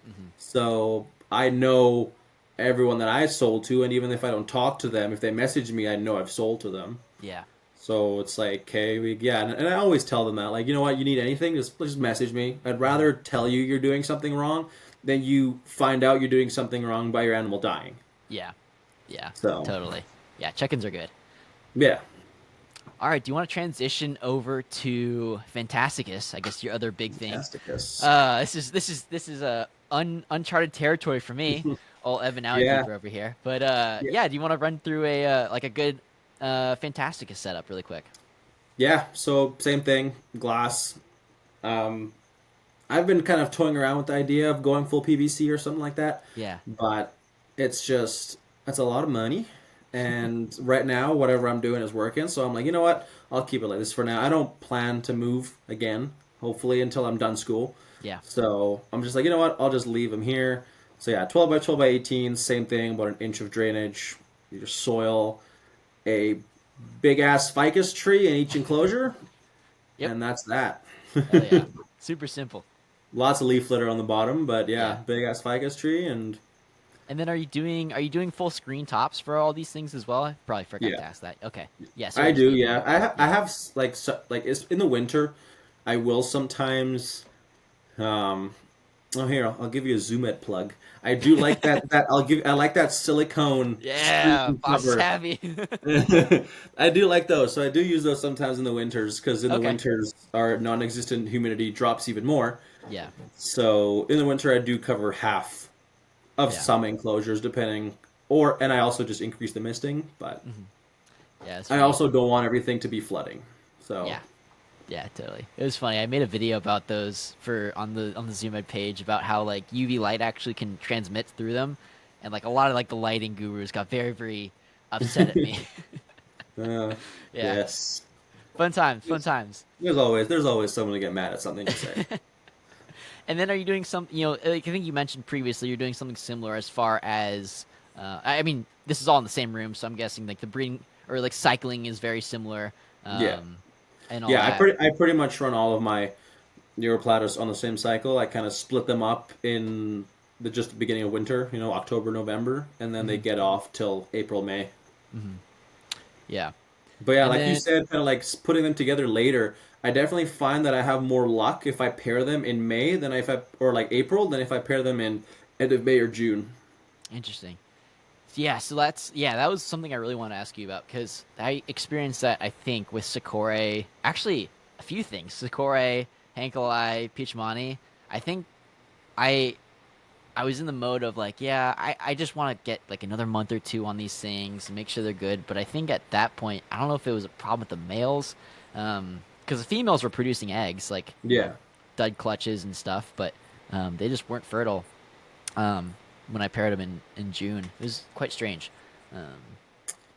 A: Hmm.
B: So I know everyone that I sold to, and even if I don't talk to them, if they message me, I know I've sold to them.
A: Yeah,
B: So it's like, okay, yeah, and I always tell them that, like, you know what, you need anything, just message me. I'd
A: hmm,
B: rather tell you you're doing something wrong than you find out you're doing something wrong by your animal dying.
A: yeah, yeah,
B: So,
A: totally. Yeah, check-ins are good.
B: yeah,
A: All right, do you want to transition over to Phantasticus? I guess your other big thing.
B: Fantasticus.
A: This is a uncharted territory for me, old Evan Alley
B: Yeah,
A: keeper over here. But
B: yeah,
A: yeah, do you want to run through a like a good Phantasticus setup really quick?
B: yeah. So same thing, glass. Um, I've been kind of toying around with the idea of going full PVC or something like that,
A: Yeah,
B: but it's just that's a lot of money. And right now, whatever I'm doing is working, so I'm like, you know what? I'll keep it like this for now. I don't plan to move again, hopefully, until I'm done school.
A: yeah,
B: So I'm just like, you know what? I'll just leave them here. So yeah, 12 by 12 by 18, same thing, about an inch of drainage, your soil, a big ass ficus tree in each enclosure,
A: yep,
B: and that's that.
A: hell yeah, super simple.
B: Lots of leaf litter on the bottom, but
A: Yeah,
B: yeah, big ass ficus tree, and
A: and then are you doing full screen tops for all these things as well? I probably forgot
B: yeah,
A: to ask that. Okay, yeah, so
B: I
A: it'll just
B: do.
A: be a
B: Yeah,
A: blue.
B: I
A: Yeah,
B: have like like it's in the winter. I will sometimes. Oh, here I'll give you a Zoom Ed plug. I do like I like that silicone
A: yeah,
B: screen
A: boss is
B: cover.
A: happy.
B: I do like those, so I do use those sometimes in the winters because in the
A: Okay,
B: winters our non-existent humidity drops even more.
A: yeah,
B: So in the winter I do cover half of
A: yeah.
B: some enclosures depending, and I also just increase the misting, but
A: Hmm. Yeah, it's
B: I
A: funny.
B: also don't want everything to be flooding. So
A: Yeah, yeah, totally. It was funny. I made a video about those for on the Zoom page about how like UV light actually can transmit through them, and like a lot of like the lighting gurus got very upset at me.
B: uh,
A: Yeah,
B: yes.
A: fun times, fun times.
B: There's always someone to get mad at something you say.
A: And then are you doing some? Like I think you mentioned previously, you're doing something similar as far as, I mean, this is all in the same room, so I'm guessing like the breeding or like cycling is very similar,
B: Yeah.
A: um, and all
B: Yeah,
A: that.
B: I pretty much run all of my Uroplatus on the same cycle. I kind of split them up in the just the beginning of winter, October, November, and then they
A: Hmm.
B: get off till April, May.
A: Hmm. Yeah,
B: But yeah,
A: and
B: like you
A: then
B: said, kind of like putting them together later. I definitely find that I have more luck if I pair them in May than if I or like April than if I pair them in end of May or June.
A: interesting. Yeah, so that was something I really want to ask you about because I experienced that I think with sikorae, actually a few things, sikorae, hankali, pietshcmanni. I think I I was in the mode of like, yeah, I just want to get like another month or two on these things and make sure they're good. But I think at that point, I don't know if it was a problem with the males, because the females were producing eggs, like
B: Yeah.
A: dud clutches and stuff, but they just weren't fertile when I paired them in June. It was quite strange. Um,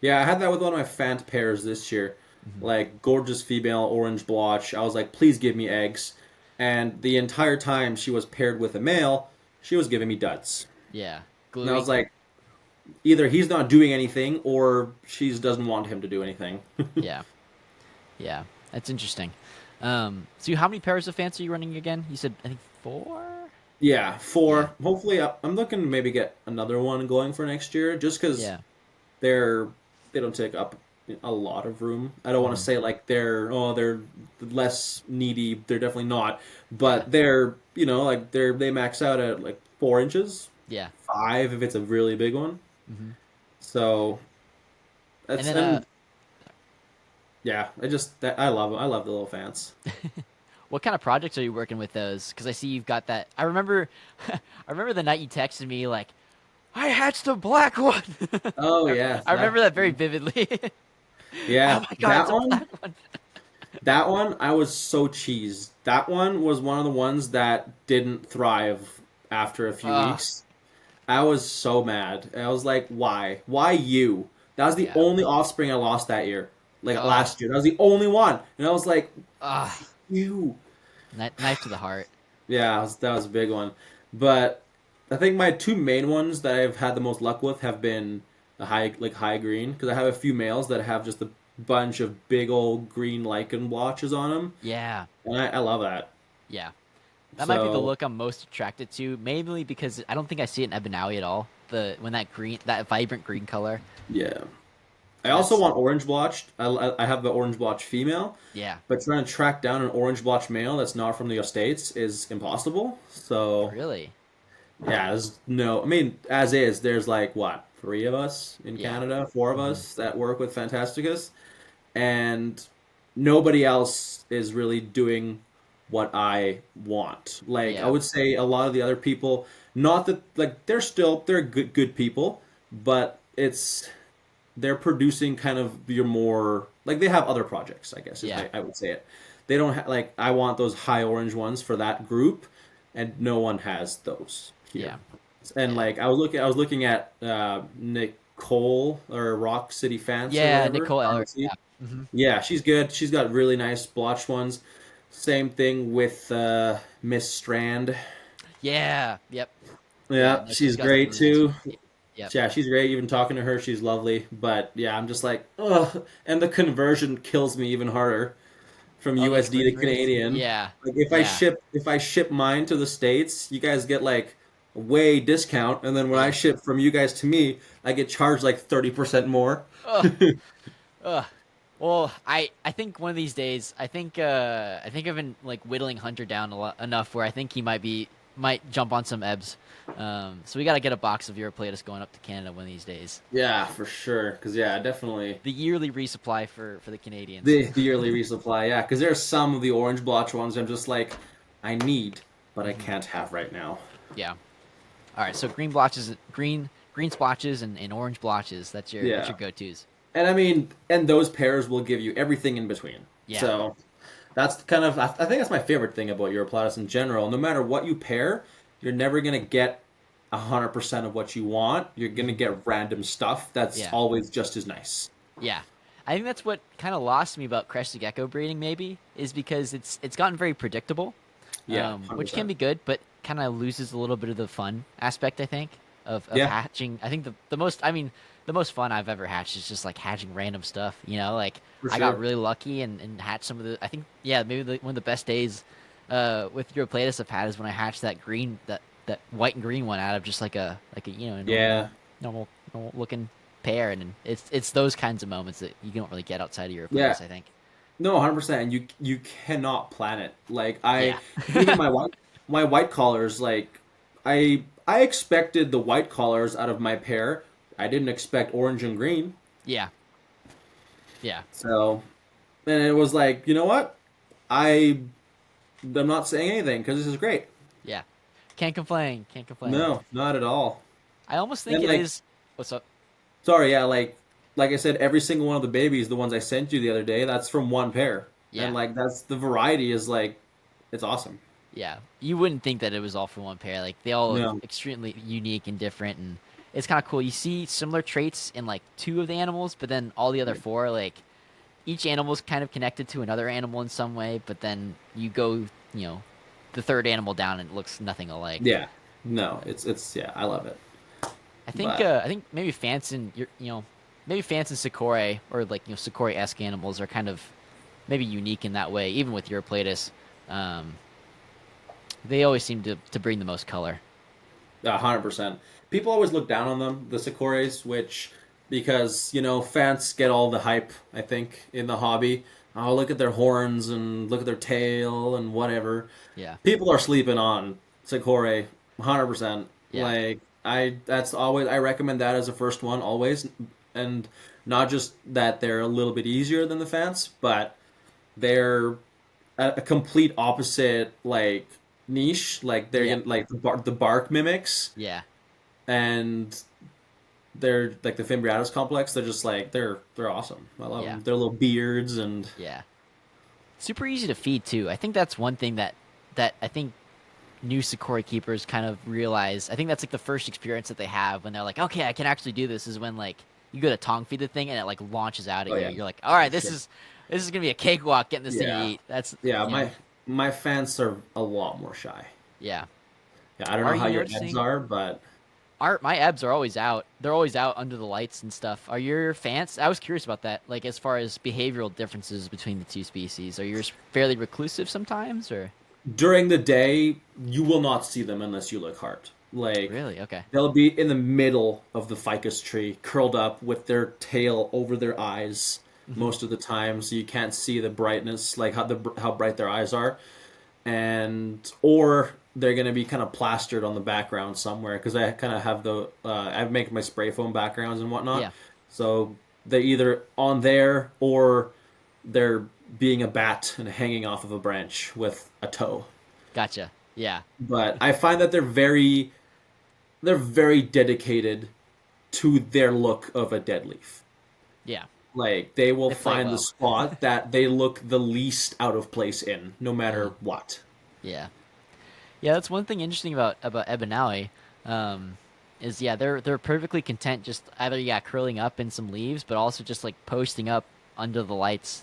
B: Yeah, I had that with one of my Fant pairs this year.
A: mhm.
B: Like, gorgeous female, orange blotch. I was like, please give me eggs. And the entire time she was paired with a male, she was giving me duds.
A: Yeah,
B: And I
A: gluey.
B: was like, either he's not doing anything or she doesn't want him to do anything.
A: Yeah, yeah, that's interesting. So how many pairs of fans are you running again? You said I think four.
B: Yeah,
A: Yeah,
B: four. Hopefully, I'm looking to maybe get another one going for next year, just because
A: yeah,
B: they're they don't take up a lot of room. I don't want to
A: hmm
B: say like they're less needy. They're definitely not,
A: yeah,
B: but they're like they max out at like 4 inches,
A: yeah.
B: 5 if it's a really big one.
A: hmm
B: So
A: And
B: that's
A: then
B: and yeah, I love the little fans.
A: what kind of projects are you working with those? Because I see you've got that. I remember, I remember the night you texted me like, I hatched a black one.
B: Oh
A: I,
B: yeah,
A: I remember that very vividly. Oh
B: yeah,
A: my god, it's a black one.
B: that one I was so cheesed. That one was one of the ones that didn't thrive after a few
A: Uh,
B: weeks. I was so mad. I was like, why? Why you? That was the
A: yeah.
B: only offspring I lost that year. Like
A: Uh,
B: last year. That was the only one. And I was like,
A: uh,
B: you.
A: knife to the heart.
B: Yeah, that was a big one. But I think my two main ones that I've had the most luck with have been the high green, because I have a few males that have just a bunch of big old green lichen blotches on them,
A: Yeah,
B: and I love that.
A: yeah. That might be the
B: So
A: look I'm most attracted to, mainly because I don't think I see it in Ebanawi at all. When that green, that vibrant green color.
B: yeah, I also
A: That's
B: want orange blotched. I have the orange blotch female,
A: yeah.
B: but trying to track down an orange blotch male that's not from the States is impossible. So
A: Really?
B: yeah, there's no. I mean, as is, there's like what 3 of us in
A: Yeah.
B: Canada, 4 of
A: hmm
B: us that work with Phantasticus, and nobody else is really doing what I want. Like I
A: Yeah.
B: would say, a lot of the other people, not that like they're good people, but they're producing kind of your more like they have other projects. I guess is
A: Yeah.
B: I would say it. They don't like I want those high orange ones for that group, and no one has those here.
A: Yeah.
B: And
A: Yeah.
B: like I was looking at Nicole or Rock City Fans or
A: Yeah.
B: whatever.
A: Nicole Eller.
B: RC.
A: Yeah. hmm
B: Yeah, she's good. She's got really nice blotch ones. Same thing with Miss Strand.
A: Yeah. Yep. Yeah.
B: Yeah,
A: No, she's
B: she's
A: got some
B: great
A: really nice
B: too.
A: ones. Yep.
B: Yeah, she's great. Even talking to her, she's lovely. But yeah, I'm just like, ugh. And the conversion kills me even harder from
A: Oh, the
B: USD to
A: conversion rates.
B: Canadian.
A: Yeah.
B: Like
A: Yeah.
B: if I ship mine to the States, you guys get like a way discount, and then when I
A: Yeah.
B: ship from you guys to me, I get charged like 30% more.
A: Ugh. Ugh. Well, I think one of these days, I think I've been like whittling Hunter down a lot enough where I think he might jump on some ebs. So we got to get a box of Uroplatus going up to Canada one of these days.
B: Yeah, for sure. Because yeah, definitely
A: The yearly resupply for the Canadians.
B: the yearly resupply. Yeah, because there are some of the orange blotch ones I'm just like, I need, but I
A: hmm
B: can't have right now.
A: Yeah. All right. So green blotches, green splotches, and orange blotches. That's
B: Yeah.
A: your go-tos.
B: And I mean, and those pairs will give you everything in between.
A: Yeah.
B: So that's kind of, I think that's my favorite thing about Uroplatus in general. No matter what you pair, you're never going to get 100% of what you want. You're going to
A: hmm
B: get random stuff that's
A: Yeah.
B: always just as nice.
A: Yeah. I think that's what kind of lost me about crested gecko breeding. Maybe is because it's gotten very predictable.
B: Yeah,
A: Which can
B: 100%.
A: be good, but kind of loses a little bit of the fun aspect. I think of
B: Yeah,
A: hatching. I think the most I mean the most fun I've ever hatched is just like hatching random stuff. You know, like
B: for
A: I got
B: sure.
A: really lucky and hatched some of the. I think yeah, maybe one of the best days with your Uroplatus I've had is when I hatched that white and green one out of just like a a
B: Yeah.
A: normal looking pair, and it's those kinds of moments that you don't really get outside of your
B: Yeah.
A: Uroplatus. I think.
B: No, 100%. And you cannot plan it. Like
A: Yeah.
B: even my white collars, like I expected the white collars out of my pair. I didn't expect orange and green.
A: Yeah. Yeah.
B: So, and it was like, you know what? I'm not saying anything because this is great.
A: Yeah. Can't complain. Can't complain.
B: No, not at all.
A: I almost think
B: And
A: it
B: like,
A: is. What's up?
B: sorry, yeah, like I said, every single one of the babies, the ones I sent you the other day, that's from one pair, and
A: Yeah.
B: like that's the variety is like, it's awesome.
A: Yeah, you wouldn't think that it was all for one pair. Like they all look
B: No,
A: extremely unique and different, and it's kind of cool. You see similar traits in like two of the animals, but then all the other four, like each animal is kind of connected to another animal in some way. But then you go, the third animal down, and it looks nothing alike.
B: yeah, no, it's yeah, I love it. But
A: I think maybe Fance and maybe Fance and Sikorae or like Sikorae-esque animals are kind of maybe unique in that way. Even with Uroplatus, um, they always seem to bring the most color.
B: 100%. People always look down on them, the sikoraes, which because fans get all the hype. I think in the hobby. Oh, look at their horns and look at their tail and whatever.
A: Yeah,
B: People are sleeping on sikorae, 100%.
A: yeah.
B: That's always I recommend that as a first one always, and not just that they're a little bit easier than the fans, but they're a complete opposite like niche. Like they're
A: Yep.
B: like the bark mimics
A: Yeah.
B: and they're like the Fimbriatus complex. They're just like they're awesome. I love
A: Yeah.
B: them. Their little beards and
A: Yeah. Super easy to feed too. I think that's one thing that I think new Sakura keepers kind of realize. I think that's like the first experience that they have when they're like, okay, I can actually do this. Is when like you go to tongue feed the thing and it like launches out at
B: oh
A: you.
B: yeah,
A: You're like, all right,
B: sure.
A: this is gonna be a cakewalk getting this thing to
B: Yeah,
A: eat. That's
B: yeah.
A: you know,
B: My fans are a lot more shy.
A: yeah.
B: Yeah, I don't
A: Are
B: know how
A: you
B: your ebs
A: noticing?
B: are, but
A: My abs are always out. They're always out under the lights and stuff. Are your fans? I was curious about that. Like as far as behavioral differences between the two species, are yours fairly reclusive sometimes, or
B: during the day you will not see them unless you look hard. Like
A: really? Okay.
B: they'll be in the middle of the ficus tree, curled up with their tail over their eyes
A: Hmm.
B: most of the time, so you can't see the brightness, like how bright their eyes are, and or they're gonna be kind of plastered on the background somewhere because I kind of have I make my spray foam backgrounds and whatnot,
A: Yeah.
B: so they're either on there or they're being a bat and hanging off of a branch with a toe.
A: Gotcha. Yeah.
B: But I find that they're very dedicated to their look of a dead leaf.
A: Yeah.
B: Like they will
A: They play it
B: find the
A: well.
B: spot that they look the least out of place in, no
A: Hmm.
B: matter what.
A: Yeah. Yeah. That's one thing interesting about Ebanawi. Um, is yeah they're perfectly content just either curling up in some leaves, but also just like posting up under the lights,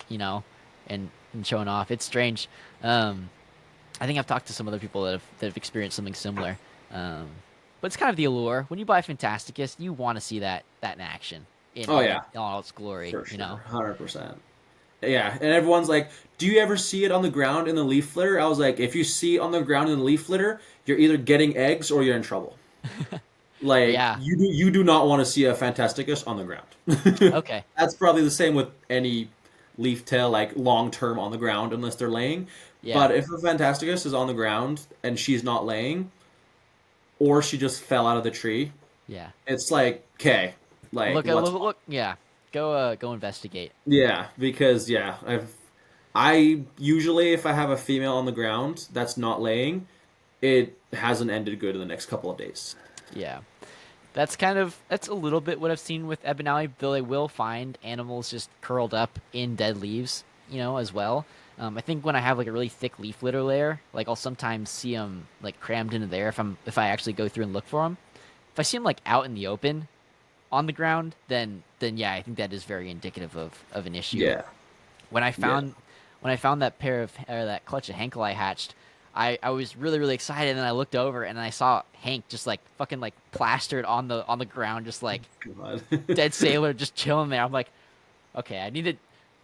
A: and showing off. It's strange. Um, I think I've talked to some other people that have experienced something similar. Um, but it's kind of the allure. When you buy Fantasticus, you want to see that in action
B: Oh yeah,
A: in all its glory.
B: for sure, 100%. Yeah, and everyone's like, "Do you ever see it on the ground in the leaf litter?" I was like, "If you see it on the ground in the leaf litter, you're either getting eggs or you're in trouble." Like
A: Yeah.
B: you do not want to see a Fantasticus on the ground.
A: Okay.
B: That's probably the same with any leaf tail, like long term on the ground, unless they're laying.
A: Yeah.
B: But if a Fantasticus is on the ground and she's not laying, or she just fell out of the tree,
A: Yeah.
B: it's like, okay, like what's
A: Look. Yeah. Go investigate.
B: yeah, because yeah, I usually if I have a female on the ground that's not laying, it hasn't ended good in the next couple of days.
A: Yeah. That's a little bit what I've seen with Ebonali, though they will find animals just curled up in dead leaves, as well. I think when I have like a really thick leaf litter layer, like I'll sometimes see them like crammed into there if I actually go through and look for them. If I see them like out in the open on the ground, then yeah, I think that is very indicative of an issue.
B: Yeah,
A: When I
B: yeah,
A: found when I found that pair of or that clutch of Henkel I hatched, I was really really excited, and then I looked over and I saw Hank just like fucking like plastered on the ground, just like
B: God.
A: dead sailor, just chilling there. I'm like, okay, I need to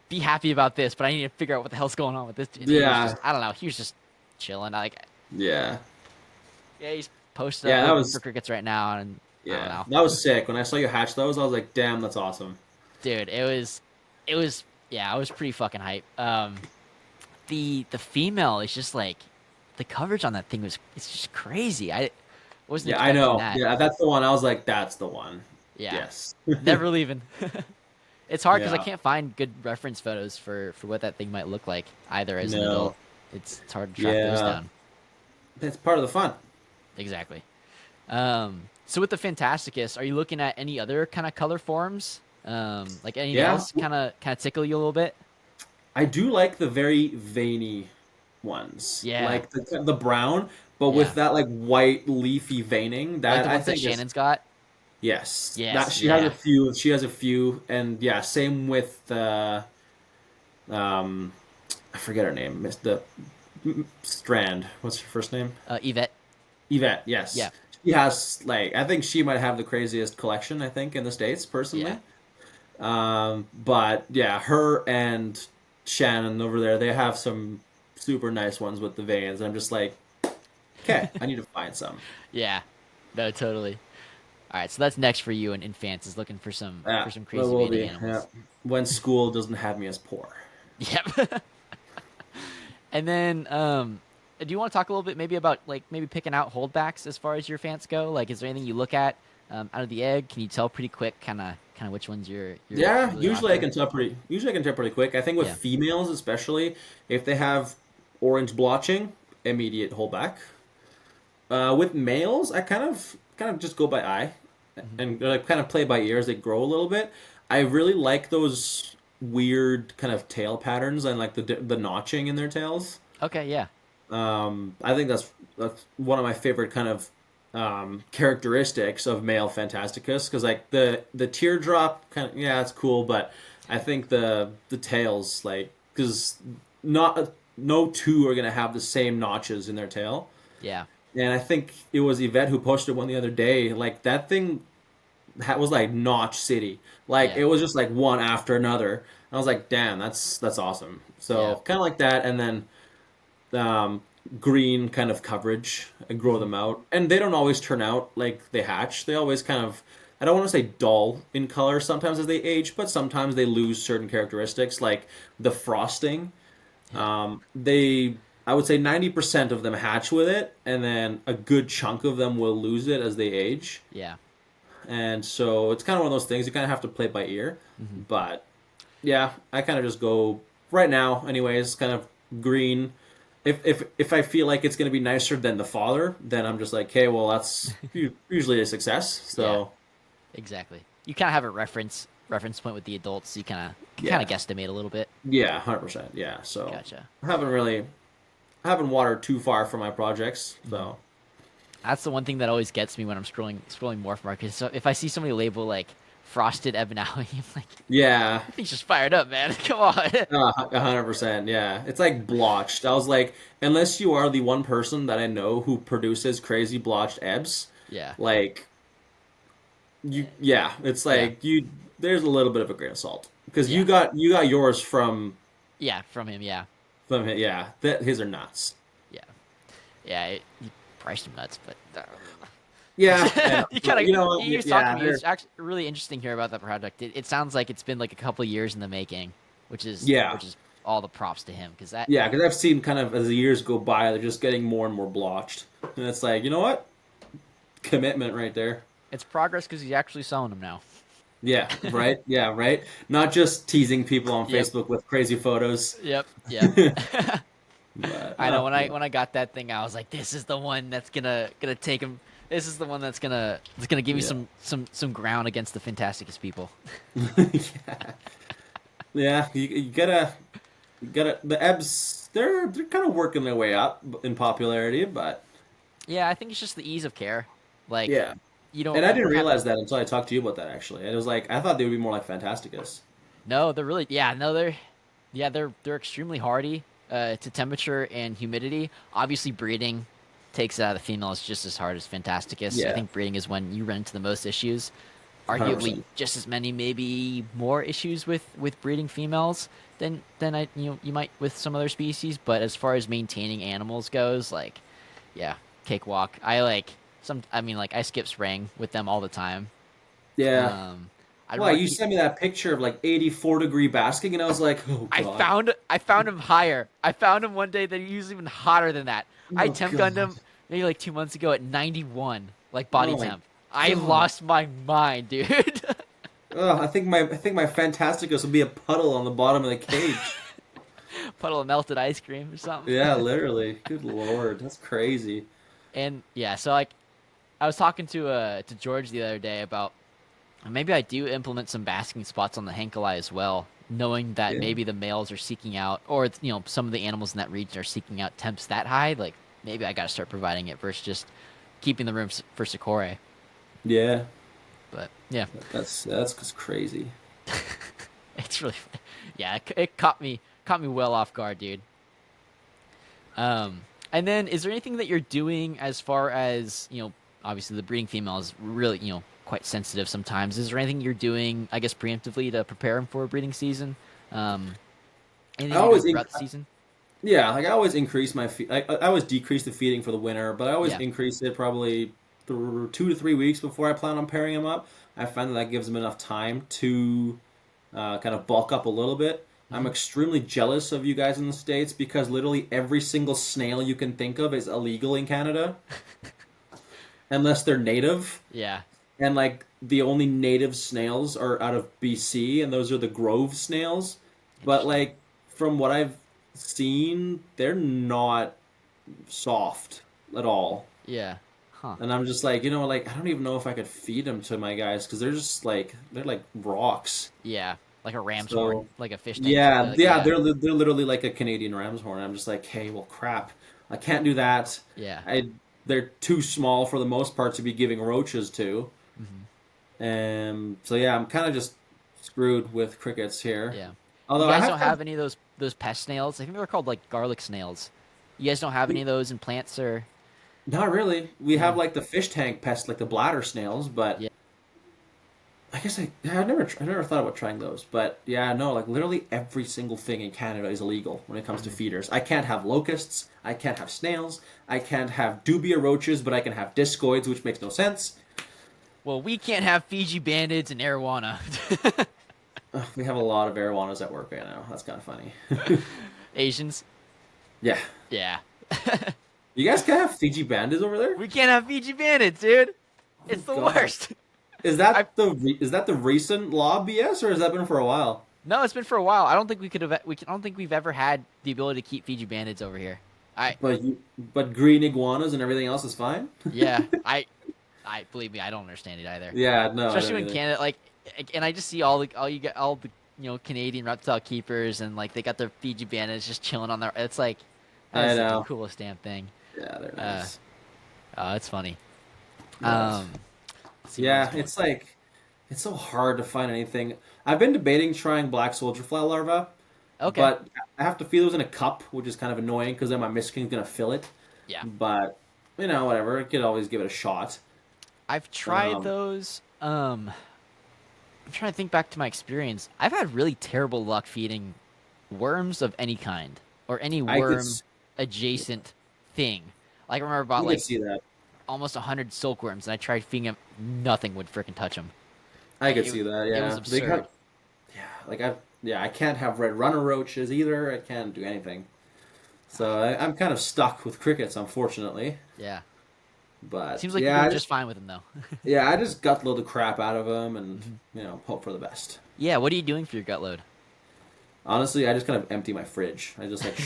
A: be happy about this, but I need to figure out what the hell's going on with this. And he was
B: Yeah,
A: just I don't know, he was just chilling. Like
B: yeah,
A: yeah, he's posted up
B: yeah. That
A: looking for
B: was
A: crickets right now, and I don't
B: yeah,
A: know,
B: that was sick. When I saw you hatch those, I was like, damn, that's awesome.
A: dude. It was yeah, I was pretty fucking hype. The female is just like the coverage on that thing was it's just crazy. I wasn't
B: Yeah, I
A: expecting
B: know.
A: that.
B: Yeah, that's the one. I was like, that's the one.
A: Yeah,
B: Yes.
A: never leaving. It's hard because I
B: Yeah.
A: can't find good reference photos for what that thing might look like either as an adult.
B: No.
A: It's hard to track those
B: Yeah.
A: down.
B: That's part of the fun.
A: Exactly. So with the Fantasticus, are you looking at any other kind of color forms? Like anything
B: Yeah,
A: else kind of tickle you a little bit?
B: I do like the very veiny ones,
A: Yeah,
B: like the brown, but with
A: yeah.
B: that like white leafy veining.
A: Like
B: That
A: the
B: I
A: ones that
B: think is
A: Shannon's got.
B: yes. That
A: Yes,
B: she has a
A: yeah,
B: few. She has a few, and yeah, same with um, I forget her name. Miss the Strand. What's her first name?
A: Yvette.
B: Yvette.
A: Yeah,
B: Yes, she has like I think she might have the craziest collection. I think in the States
A: yeah,
B: personally. But yeah, her and Shannon over there, they have some super nice ones with the veins. I'm just like, okay, I need to find some.
A: yeah. No, totally. All right, so that's next for you in Fans is looking
B: Yeah,
A: for some
B: that
A: crazy
B: will
A: veining
B: be. Yeah,
A: animals.
B: when school doesn't have me as poor.
A: Yep. And then, do you want to talk a little bit maybe about like maybe picking out holdbacks as far as your fans go? Like, is there anything you look at out of the egg? Can you tell pretty quick, kind of which ones you're
B: Yeah,
A: really
B: usually I
A: after?
B: can tell pretty. Usually I can tell pretty quick. I think with
A: Yeah.
B: females, especially if they have orange blotching, immediate holdback. With males, I kind of just go by eye
A: Hmm.
B: and kind of play by ear as they grow a little bit. I really like those weird kind of tail patterns and like the notching in their tails.
A: Okay. Yeah.
B: I think that's one of my favorite kind of characteristics of male Fantasticus because like the teardrop kind of yeah it's cool, but I think the tails like because not no two are gonna have the same notches in their tail.
A: Yeah.
B: And I think it was Yvette who posted one the other day. Like that thing was like Notch City. Like
A: Yeah.
B: it was just like one after another. And I was like, damn, that's awesome.
A: Yeah.
B: So kind of like that, and then um, green kind of coverage and grow
A: Hmm.
B: them out. And they don't always turn out like they hatch. They always kind of I don't want to say dull in color sometimes as they age, but sometimes they lose certain characteristics like the frosting
A: Yeah.
B: they, I would say 90% of them hatch with it, and then a good chunk of them will lose it as they age.
A: Yeah.
B: And so it's kind of one of those things you kind of have to play by ear.
A: Hmm.
B: But yeah, I kind of just go right now, anyways, kind of green. If I feel like it's going to be nicer than the father, then I'm just like, okay, well that's usually a success.
A: Yeah.
B: So
A: Exactly. You kind of have a reference point with the adults, so you kind of
B: yeah,
A: guesstimate a little bit.
B: yeah, 100%. Yeah, so
A: Gotcha.
B: I haven't watered too far for my projects.
A: Hmm.
B: So
A: That's the one thing that always gets me when I'm scrolling Morph Market. So if I see somebody label like frosted ebonalli, I'm like,
B: yeah,
A: he's just fired up, man. Come on.
B: 100%. Yeah, it's like blotched. I was like, unless you are the one person that I know who produces crazy blotched ebs,
A: Yeah.
B: like you, yeah, it's
A: Yeah.
B: like you. There's a little bit of a grain of salt because
A: Yeah.
B: you got yours
A: Yeah. From him. Yeah.
B: from yeah. That his are nuts.
A: Yeah. Yeah. He priced him nuts, but
B: Yeah, I know.
A: you kind
B: But
A: of
B: you know what?
A: he was talking
B: Yeah,
A: to me. It's actually really interesting here about that project. It sounds like it's been like a couple years in the making,
B: yeah,
A: which is all the props to him because that
B: yeah. Because I've seen kind of as the years go by, they're just getting more and more blotched, and it's like you know what? Commitment right there.
A: it's progress because he's actually selling them now.
B: Yeah, right. Yeah, right. Not just teasing people on
A: Yep.
B: Facebook with crazy photos.
A: Yep. Yep.
B: But
A: I know
B: yeah.
A: when I got that thing, I was like, this is the one that's gonna take him. This is the one that's gonna give me
B: Yeah.
A: some ground against the Fantasticus people.
B: Yeah. Yeah, you gotta the Ebs they're kind of working their way up in popularity, but
A: Yeah, I think it's just the ease of care. Like
B: yeah. And I
A: you
B: didn't
A: don't have
B: realize that until I talked to you about that actually. It was like I thought they would be more like Fantasticus.
A: no, they're really they're extremely hardy to temperature and humidity. Obviously, breeding takes it out of the females just as hard as Fantasticus. I
B: Yeah,
A: think breeding is when you run into the most issues. Arguably,
B: 100%.
A: just as many, maybe more issues with breeding females than you might with some other species. But as far as maintaining animals goes, like yeah, cakewalk. I mean like I skip spraying with them all the time.
B: Yeah.
A: Um, I'd
B: Why,
A: run.
B: you sent me that picture of like 84-degree basking and I was like, "Oh god.
A: I found him higher. I found him one day that he was even hotter than that. I
B: Oh
A: temp gunned
B: god.
A: him maybe like 2 months ago at 91, like body
B: Oh my
A: temp. I
B: god.
A: lost my mind, dude.
B: Ugh, I think my Fantasticus would be a puddle on the bottom of the cage.
A: Puddle of melted ice cream or something.
B: Yeah, literally. Good lord, that's crazy.
A: And yeah, so like I was talking to George the other day about maybe I do implement some basking spots on the Hankalai as well, knowing that
B: Yeah.
A: maybe the males are seeking out, or some of the animals in that region are seeking out temps that high. Like maybe I got to start providing it versus just keeping the room for sikorae.
B: Yeah.
A: But yeah,
B: That's just crazy.
A: it's really, yeah, it caught me well off guard, dude. Um, and then is there anything that you're doing as far as, obviously the breeding female is really, quite sensitive sometimes. Is there anything you're doing, I guess, preemptively to prepare them for a breeding season? Um,
B: I
A: anything you're doing
B: always
A: throughout the season?
B: Yeah, like I always increase my I always decrease the feeding for the winter, but I always
A: Yeah.
B: increase it probably 2 to 3 weeks before I plan on pairing them up. I find that gives them enough time to kind of bulk up a little bit. I'm
A: Hmm.
B: extremely jealous of you guys in the States because literally every single snail you can think of is illegal in Canada unless they're native.
A: Yeah.
B: And like the only native snails are out of BC, and those are the grove snails. But
A: Interesting.
B: like from what I've seen, they're not soft at all.
A: Yeah. Huh.
B: And I'm just like, like I don't even know if I could feed them to my guys because they're like rocks.
A: Yeah. Like a ram's horn,
B: So
A: like a fish tank.
B: yeah, yeah,
A: Yeah.
B: they're literally like a Canadian ram's horn. I'm just like, hey, well, crap, I can't do that.
A: Yeah.
B: I They're too small for the most part to be giving roaches to.
A: Hmm.
B: So yeah, I'm kind of just screwed with crickets here.
A: Yeah. You
B: Although I
A: guys
B: have
A: don't
B: had
A: have any of those pest snails? I think they're called like garlic snails. You guys don't have any of those in plants or?
B: not really. We have
A: No.
B: like the fish tank pests, like the bladder snails, but
A: Yeah.
B: I guess I never thought about trying those. But yeah, no, like literally every single thing in Canada is illegal when it comes to
A: Mhm.
B: feeders. I can't have locusts. I can't have snails. I can't have dubia roaches, but I can have discoids, which makes no sense.
A: Well, we can't have Fiji bandits and arowana.
B: Ugh, we have a lot of arowanas at work right now. That's kind of funny.
A: Asians.
B: Yeah,
A: Yeah.
B: you guys can have Fiji bandits over there.
A: We can't have Fiji bandits, dude.
B: Oh
A: It's the
B: God,
A: worst.
B: is
A: I
B: is that the recent law BS or has that been for a while?
A: No, it's been for a while. I don't think we could have. I don't think we've ever had the ability to keep Fiji bandits over here. I
B: But green iguanas and everything else is fine.
A: Yeah. I believe me. I don't understand it either.
B: Yeah, no, I
A: Especially
B: don't
A: when
B: either.
A: Canada, like, and I just see all the Canadian reptile keepers and like they got their Fiji bandits just chilling on their. It's like
B: I
A: that's like the
B: know.
A: coolest damn thing.
B: Yeah, they're
A: Uh,
B: nice.
A: oh, it's funny.
B: Yes.
A: Let's see what else
B: Yeah,
A: going.
B: it's like it's so hard to find anything. I've been debating trying black soldier fly larvae,
A: Okay.
B: but I have to feed those in a cup, which is kind of annoying because then my miskin's gonna fill it.
A: Yeah.
B: But whatever. I could always give it a shot.
A: I've tried
B: Um,
A: those. I'm trying to think back to my experience. I've had really terrible luck feeding worms of any kind or any
B: I could
A: worm adjacent thing. Like I remember
B: I
A: about
B: could
A: like
B: see that.
A: almost 100 silkworms, and I tried feeding them. Nothing would freaking touch them.
B: I could
A: It,
B: see that.
A: it was
B: Yeah, they
A: absurd.
B: got yeah. I can't have red runner roaches either. I can't do anything. So I'm kind of stuck with crickets, unfortunately.
A: Yeah.
B: But
A: Seems like you're doing just fine with them though.
B: I just gut load the crap out of them and
A: Mhm.
B: hope for the best.
A: Yeah. What are you doing for your gut load?
B: Honestly, I just kind of empty my fridge. I just like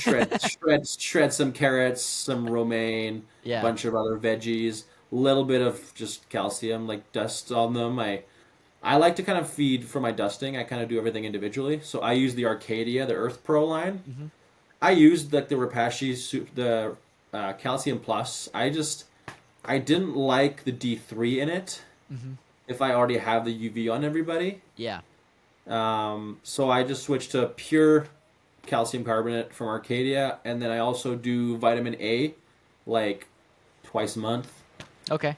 B: shred some carrots, some romaine, a
A: Yeah.
B: bunch of other veggies, a little bit of just calcium, like dust on them. I like to kind of feed for my dusting. I kind of do everything individually. So I use the Arcadia, the Earth Pro line.
A: Hmm.
B: I used like the Rapashi, the Calcium Plus. I didn't like the D3 in it.
A: Hmm.
B: If I already have the UV on everybody,
A: Yeah.
B: so I just switched to pure calcium carbonate from Arcadia, and then I also do vitamin A, like twice a month.
A: Okay.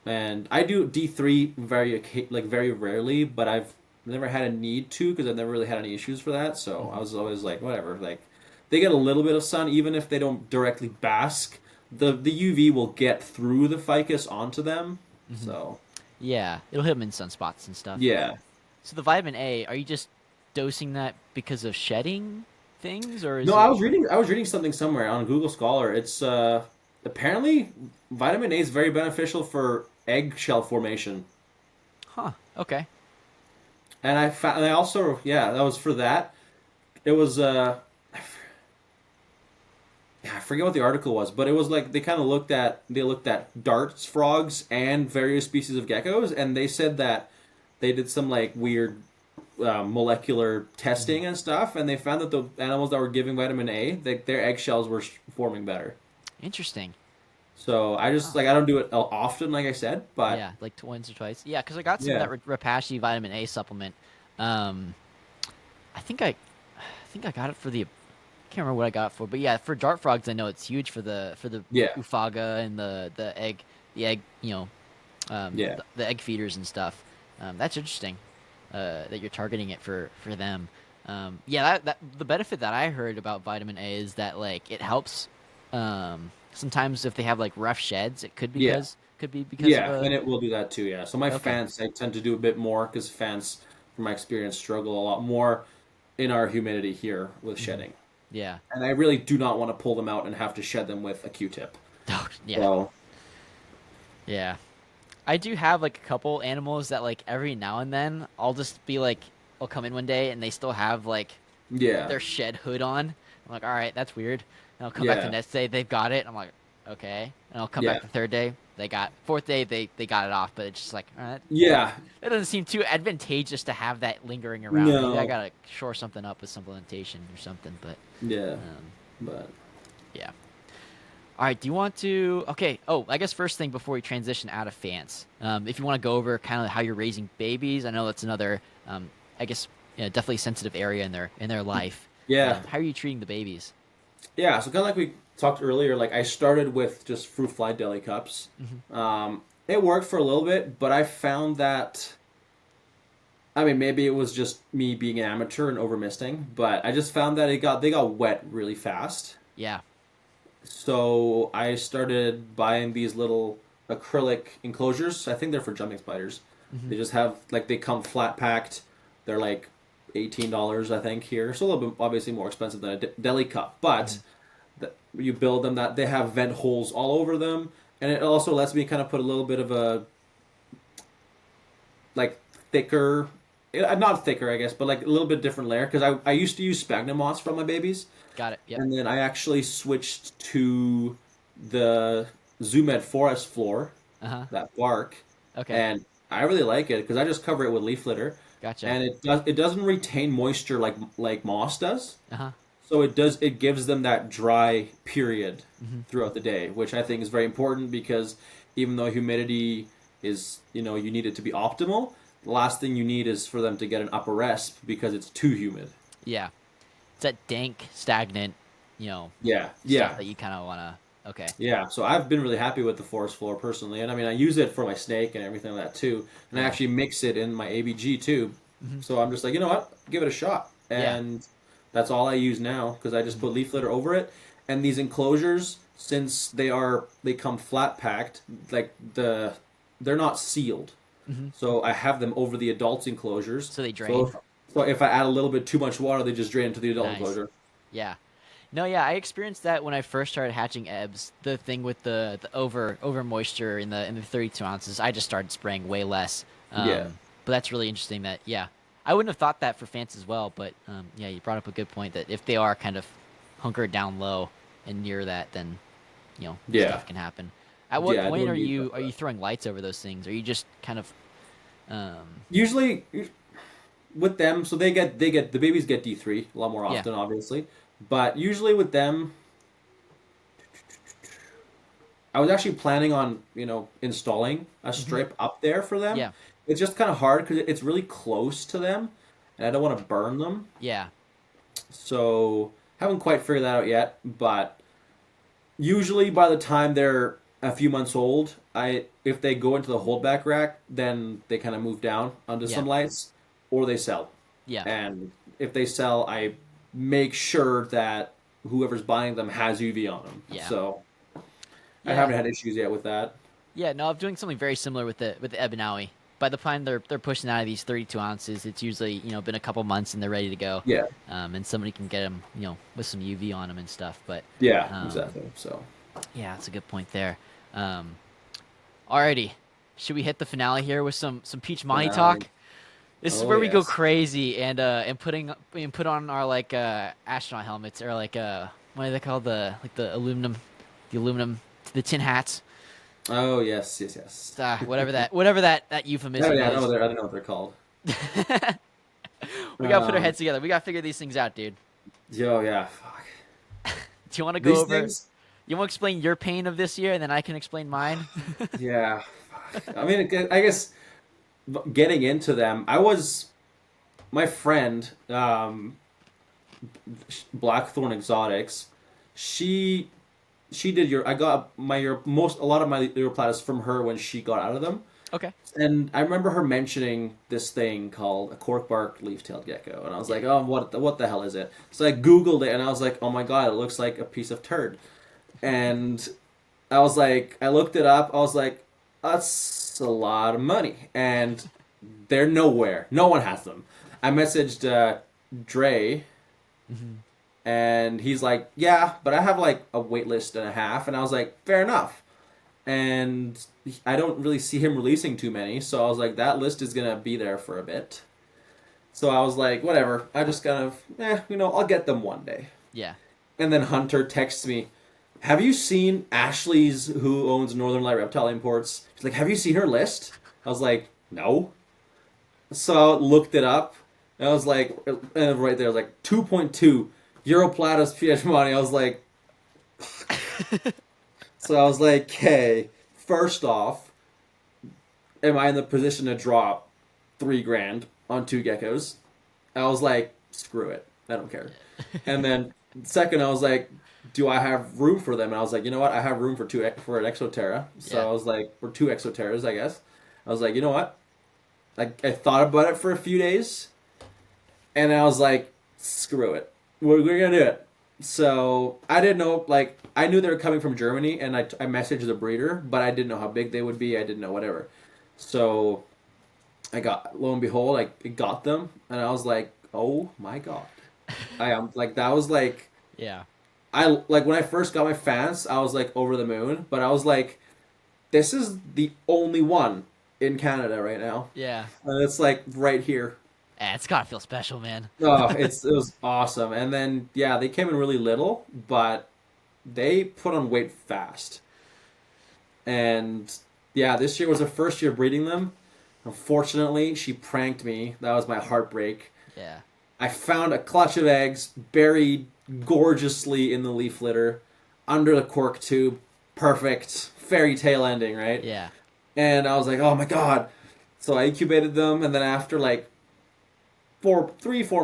B: And I do D3 very rarely, but I've never had a need to because I've never really had any issues for that. So I
A: Hmm.
B: was always like, whatever. Like they get a little bit of sun, even if they don't directly bask. The UV will get through the ficus onto them.
A: Hmm.
B: So
A: Yeah. It'll hit them in sunspots and stuff.
B: yeah.
A: So the vitamin A, are you just dosing that because of shedding things, or
B: No,
A: is it?
B: I was reading something somewhere on Google Scholar. It's apparently vitamin A is very beneficial for eggshell formation.
A: Huh. Okay.
B: And I also that was for that. It was I forget what the article was, but it was like they looked at darts frogs and various species of geckos, and they said that they did some like weird molecular testing and stuff, and they found that the animals that were giving vitamin A, their eggshells were forming better.
A: Interesting.
B: So I just
A: Huh.
B: like I don't do it often, like I said, but
A: Yeah, like once or twice. Yeah, because I got some of
B: yeah,
A: that Repashy vitamin A supplement. Um, I think I got it for the. I can't remember what I got it for, but yeah, for dart frogs, I know it's huge for the
B: yeah,
A: ufaga and the egg,
B: yeah,
A: the egg feeders and stuff. That's interesting. That you're targeting it for them. Yeah, that the benefit that I heard about vitamin A is that like it helps. Sometimes if they have like rough sheds, it
B: yeah.
A: could be because of
B: Yeah,
A: a.
B: and it will do that too. Yeah. So my
A: Okay.
B: fans, I tend to do a bit more because fans, from my experience, struggle a lot more in our humidity here with
A: Hmm.
B: shedding,
A: Yeah.
B: and I really do not want to pull them out and have to shed them with a Q-tip.
A: Oh, yeah.
B: So
A: Yeah. I do have like a couple animals that like every now and then I'll just be like, I'll come in one day and they still have like
B: yeah,
A: their shed hood on. I'm like, all right, that's weird. And I'll come back the
B: yeah,
A: next day, they've got it. I'm like, okay. And I'll come back
B: yeah,
A: the third day, they got fourth day, they got it off. But it's just like, all right,
B: yeah.
A: that doesn't seem too advantageous to have that lingering around. Maybe I
B: No,
A: gotta shore something up with supplementation or something. But
B: yeah,
A: um,
B: but
A: yeah. All right. Do you want to? Okay. Oh, I guess first thing before we transition out of fans, if you want to go over kind of how you're raising babies, I know that's another, I guess, definitely sensitive area in their life.
B: yeah,
A: How are you treating the babies?
B: yeah. So kind of like we talked earlier, like I started with just fruit fly deli cups.
A: Hmm.
B: It worked for a little bit, but I found that. I mean, maybe it was just me being an amateur and over misting, but I just found that they got wet really fast.
A: Yeah.
B: So I started buying these little acrylic enclosures. I think they're for jumping spiders.
A: Hmm.
B: They just have like they come flat packed. They're like $18 I think here. So a little bit obviously more expensive than a deli cup,
A: Hmm.
B: but you build them that they have vent holes all over them, and it also lets me kind of put a little bit of a like thicker, not thicker I guess, but like a little bit different layer because I used to use sphagnum moss from my babies,
A: Got it. Yep.
B: and then I actually switched to the Zoomed forest floor,
A: Uh huh.
B: that bark,
A: Okay.
B: and I really like it because I just cover it with leaf litter,
A: Gotcha.
B: and it doesn't retain moisture like moss does.
A: Uh huh.
B: So it gives them that dry period
A: Hmm.
B: throughout the day, which I think is very important because even though humidity is, you need it to be optimal, the last thing you need is for them to get an upper resp because it's too humid.
A: Yeah. It's that dank, stagnant,
B: Yeah,
A: stuff
B: yeah,
A: that you kind of wanna. Okay.
B: yeah. So I've been really happy with the forest floor personally, and I mean I use it for my snake and everything like that too, and I
A: Yeah.
B: actually mix it in my ABG too.
A: Hmm.
B: So I'm just like, you know what, give it a shot,
A: Yeah.
B: and that's all I use now because I just
A: Hmm.
B: put leaf litter over it, and these enclosures, since they come flat packed, like they're not sealed,
A: Hmm.
B: so I have them over the adults enclosures.
A: So they
B: So
A: drain.
B: if I add a little bit too much water, they just drain into the adult
A: Nice.
B: enclosure.
A: Yeah. No, yeah, I experienced that when I first started hatching ebs. The thing with the over moisture in the 32 ounces, I just started spraying way less.
B: Yeah,
A: But that's really interesting. That yeah, I wouldn't have thought that for fans as well. But yeah, you brought up a good point that if they are kind of hunkered down low and near that, then
B: yeah,
A: stuff can happen. At what
B: yeah.
A: point
B: No need for
A: are you
B: that.
A: throwing lights over those things? Are you just kind of um,
B: Usually with them, so they get the babies get D3 a lot more
A: yeah.
B: often, obviously, but usually with them, I was actually planning on installing a
A: Hmm.
B: strip up there for them.
A: Yeah.
B: It's just kind of hard because it's really close to them, and I don't want to burn them.
A: Yeah.
B: So haven't quite figured that out yet. But usually by the time they're a few months old, I if they go into the holdback rack, then they kind of move down onto
A: Yeah.
B: some lights, or they sell.
A: Yeah.
B: And if they sell, I make sure that whoever's buying them has UV on them.
A: Yeah.
B: So I
A: Yeah.
B: haven't had issues yet with that.
A: Yeah, no, I'm doing something very similar with the Ebanawi. By the time they're pushing out of these 32 ounces, it's usually been a couple months and they're ready to go,
B: Yeah,
A: and somebody can get them with some UV on them and stuff. But
B: yeah,
A: um,
B: exactly. So,
A: yeah, that's a good point there. Um, alrighty, should we hit the finale here with some Pietshcmanni
B: finale.
A: talk? This is
B: Oh
A: where we go
B: yes.
A: crazy and put on our like astronaut helmets or like what are they called? The aluminum, the tin hats.
B: Oh yes, yes, yes.
A: Whatever that
B: Oh
A: euphemism
B: yeah,
A: is.
B: I don't know what they're called.
A: We gotta put our
B: Um,
A: heads together. We gotta figure these things out, dude.
B: yo, yeah, fuck.
A: Do you want to go
B: These
A: over?
B: things,
A: You want to explain your pain of this year, and then I can explain mine?
B: yeah. Fuck. I mean, I guess getting into them, I was my friend, Blackthorn Exotics. She she did your. I got my your most a lot of my Uroplatus from her when she got out of them.
A: Okay.
B: And I remember her mentioning this thing called a corkbark leaf-tailed gecko, and I was
A: Yeah.
B: like, "Oh, what the hell is it?" So I googled it, and I was like, "Oh my god, it looks like a piece of turd." And I was like, I looked it up. I was like, "That's a lot of money," and they're nowhere. No one has them. I messaged Dre,
A: Hmm.
B: and he's like, "Yeah, but I have like a wait list and a half," and I was like, "Fair enough." And I don't really see him releasing too many, so I was like, that list is gonna be there for a bit. So I was like, whatever. I just kind of, I'll get them one day.
A: Yeah.
B: And then Hunter texts me, "Have you seen Ashley's, who owns Northern Light Reptile Imports?" She's like, "Have you seen her list?" I was like, "No." So I looked it up, and I was like, and right there, I was like, 2.2 Uroplatus pietshcmanni. I was like, so I was like, okay, first off, am I in the position to drop 3 grand on 2 geckos? I was like, screw it, I don't care. And then second, I was like, do I have room for them? And I was like, you know what, I have room for for an Exoterra.
A: Yeah.
B: So I was like, for 2 Exoterras, I guess. I was like, you know what? I thought about it for a few days, and I was like, screw it, we're gonna do it. So I didn't know, like, I knew they were coming from Germany, and I messaged the breeder, but I didn't know how big they would be. I didn't know whatever. So I got, lo and behold, I got them, and I was like, oh my god. I am like, that was like,
A: Yeah.
B: I like when I first got my fans, I was like over the moon, but I was like, this is the only one in Canada right now,
A: Yeah.
B: and it's like right here.
A: It's gotta feel special, man.
B: Oh, it was awesome. And then yeah, they came in really little, but they put on weight fast. And yeah, this year was her first year breeding them. Unfortunately, she pranked me. That was my heartbreak.
A: Yeah.
B: I found a clutch of eggs buried gorgeously in the leaf litter under the cork tube. Perfect fairy tale ending, right?
A: Yeah.
B: And I was like, oh my god. So I incubated them, and then after like 4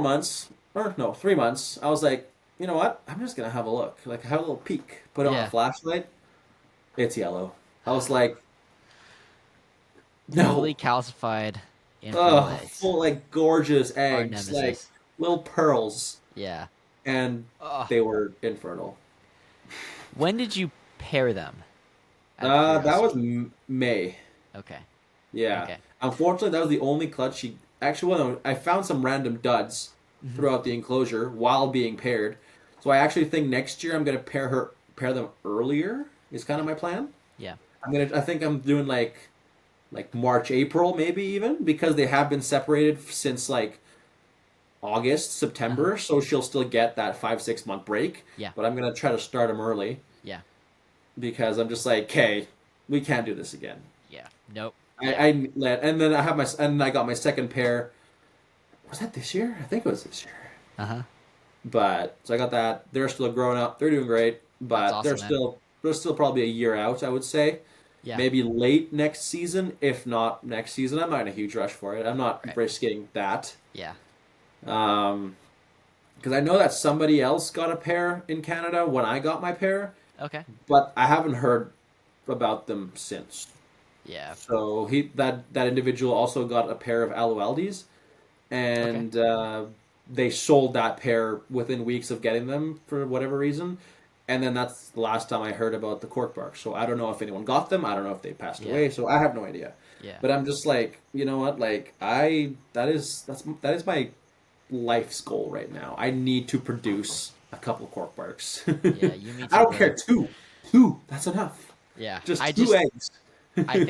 B: months, or no, 3 months, I was like, you know what? I'm just gonna have a look, like have a little peek. Put on a
A: Yeah.
B: flashlight. It's yellow. I was like,
A: Fully
B: no.
A: calcified infernal
B: Oh,
A: eggs.
B: full like gorgeous
A: Our
B: eggs, like
A: nemesis.
B: little pearls,
A: Yeah.
B: and
A: Ugh.
B: they were infernal.
A: When did you pair them? Out of
B: That was
A: curiosity.
B: May.
A: Okay.
B: Yeah.
A: Okay.
B: Unfortunately, that was the only clutch she actually. Well, I found some random duds
A: Hmm.
B: throughout the enclosure while being paired. So I actually think next year I'm gonna pair them earlier. Is kind of my plan.
A: Yeah.
B: I think I'm doing like March, April, maybe even because they have been separated since like August,
A: Uh-huh.
B: September. So she'll still get that 5 6 month break.
A: Yeah.
B: But I'm gonna try to start them early
A: Yeah.
B: because I'm just like, okay, we can't do this again.
A: Yeah. Nope. Yeah.
B: I let, and then I got my second pair. Was that this year? I think it was this year.
A: Uh-huh.
B: But so I got that. They're still growing up. They're doing great,
A: That's
B: but
A: awesome, man.
B: they're still probably a year out. I would say
A: Yeah.
B: maybe late next season, if not next season. I'm not in a huge rush for it. I'm not
A: Right.
B: risking that.
A: Yeah.
B: Um, because I know that somebody else got a pair in Canada when I got my pair,
A: Okay.
B: but I haven't heard about them since.
A: Yeah.
B: So that individual also got a pair of Aloeldes,
A: Okay.
B: and they sold that pair within weeks of getting them for whatever reason. And then that's the last time I heard about the corkbark. So I don't know if anyone got them. I don't know if they passed
A: Yeah.
B: away. So I have no idea.
A: Yeah.
B: But I'm just like, you know what? Like that is my life's goal right now. I need to produce a couple corkbarks.
A: Yeah. You, me
B: I
A: too,
B: don't care.
A: brother.
B: Two. That's enough.
A: Yeah. I
B: Just two
A: just,
B: eggs.
A: I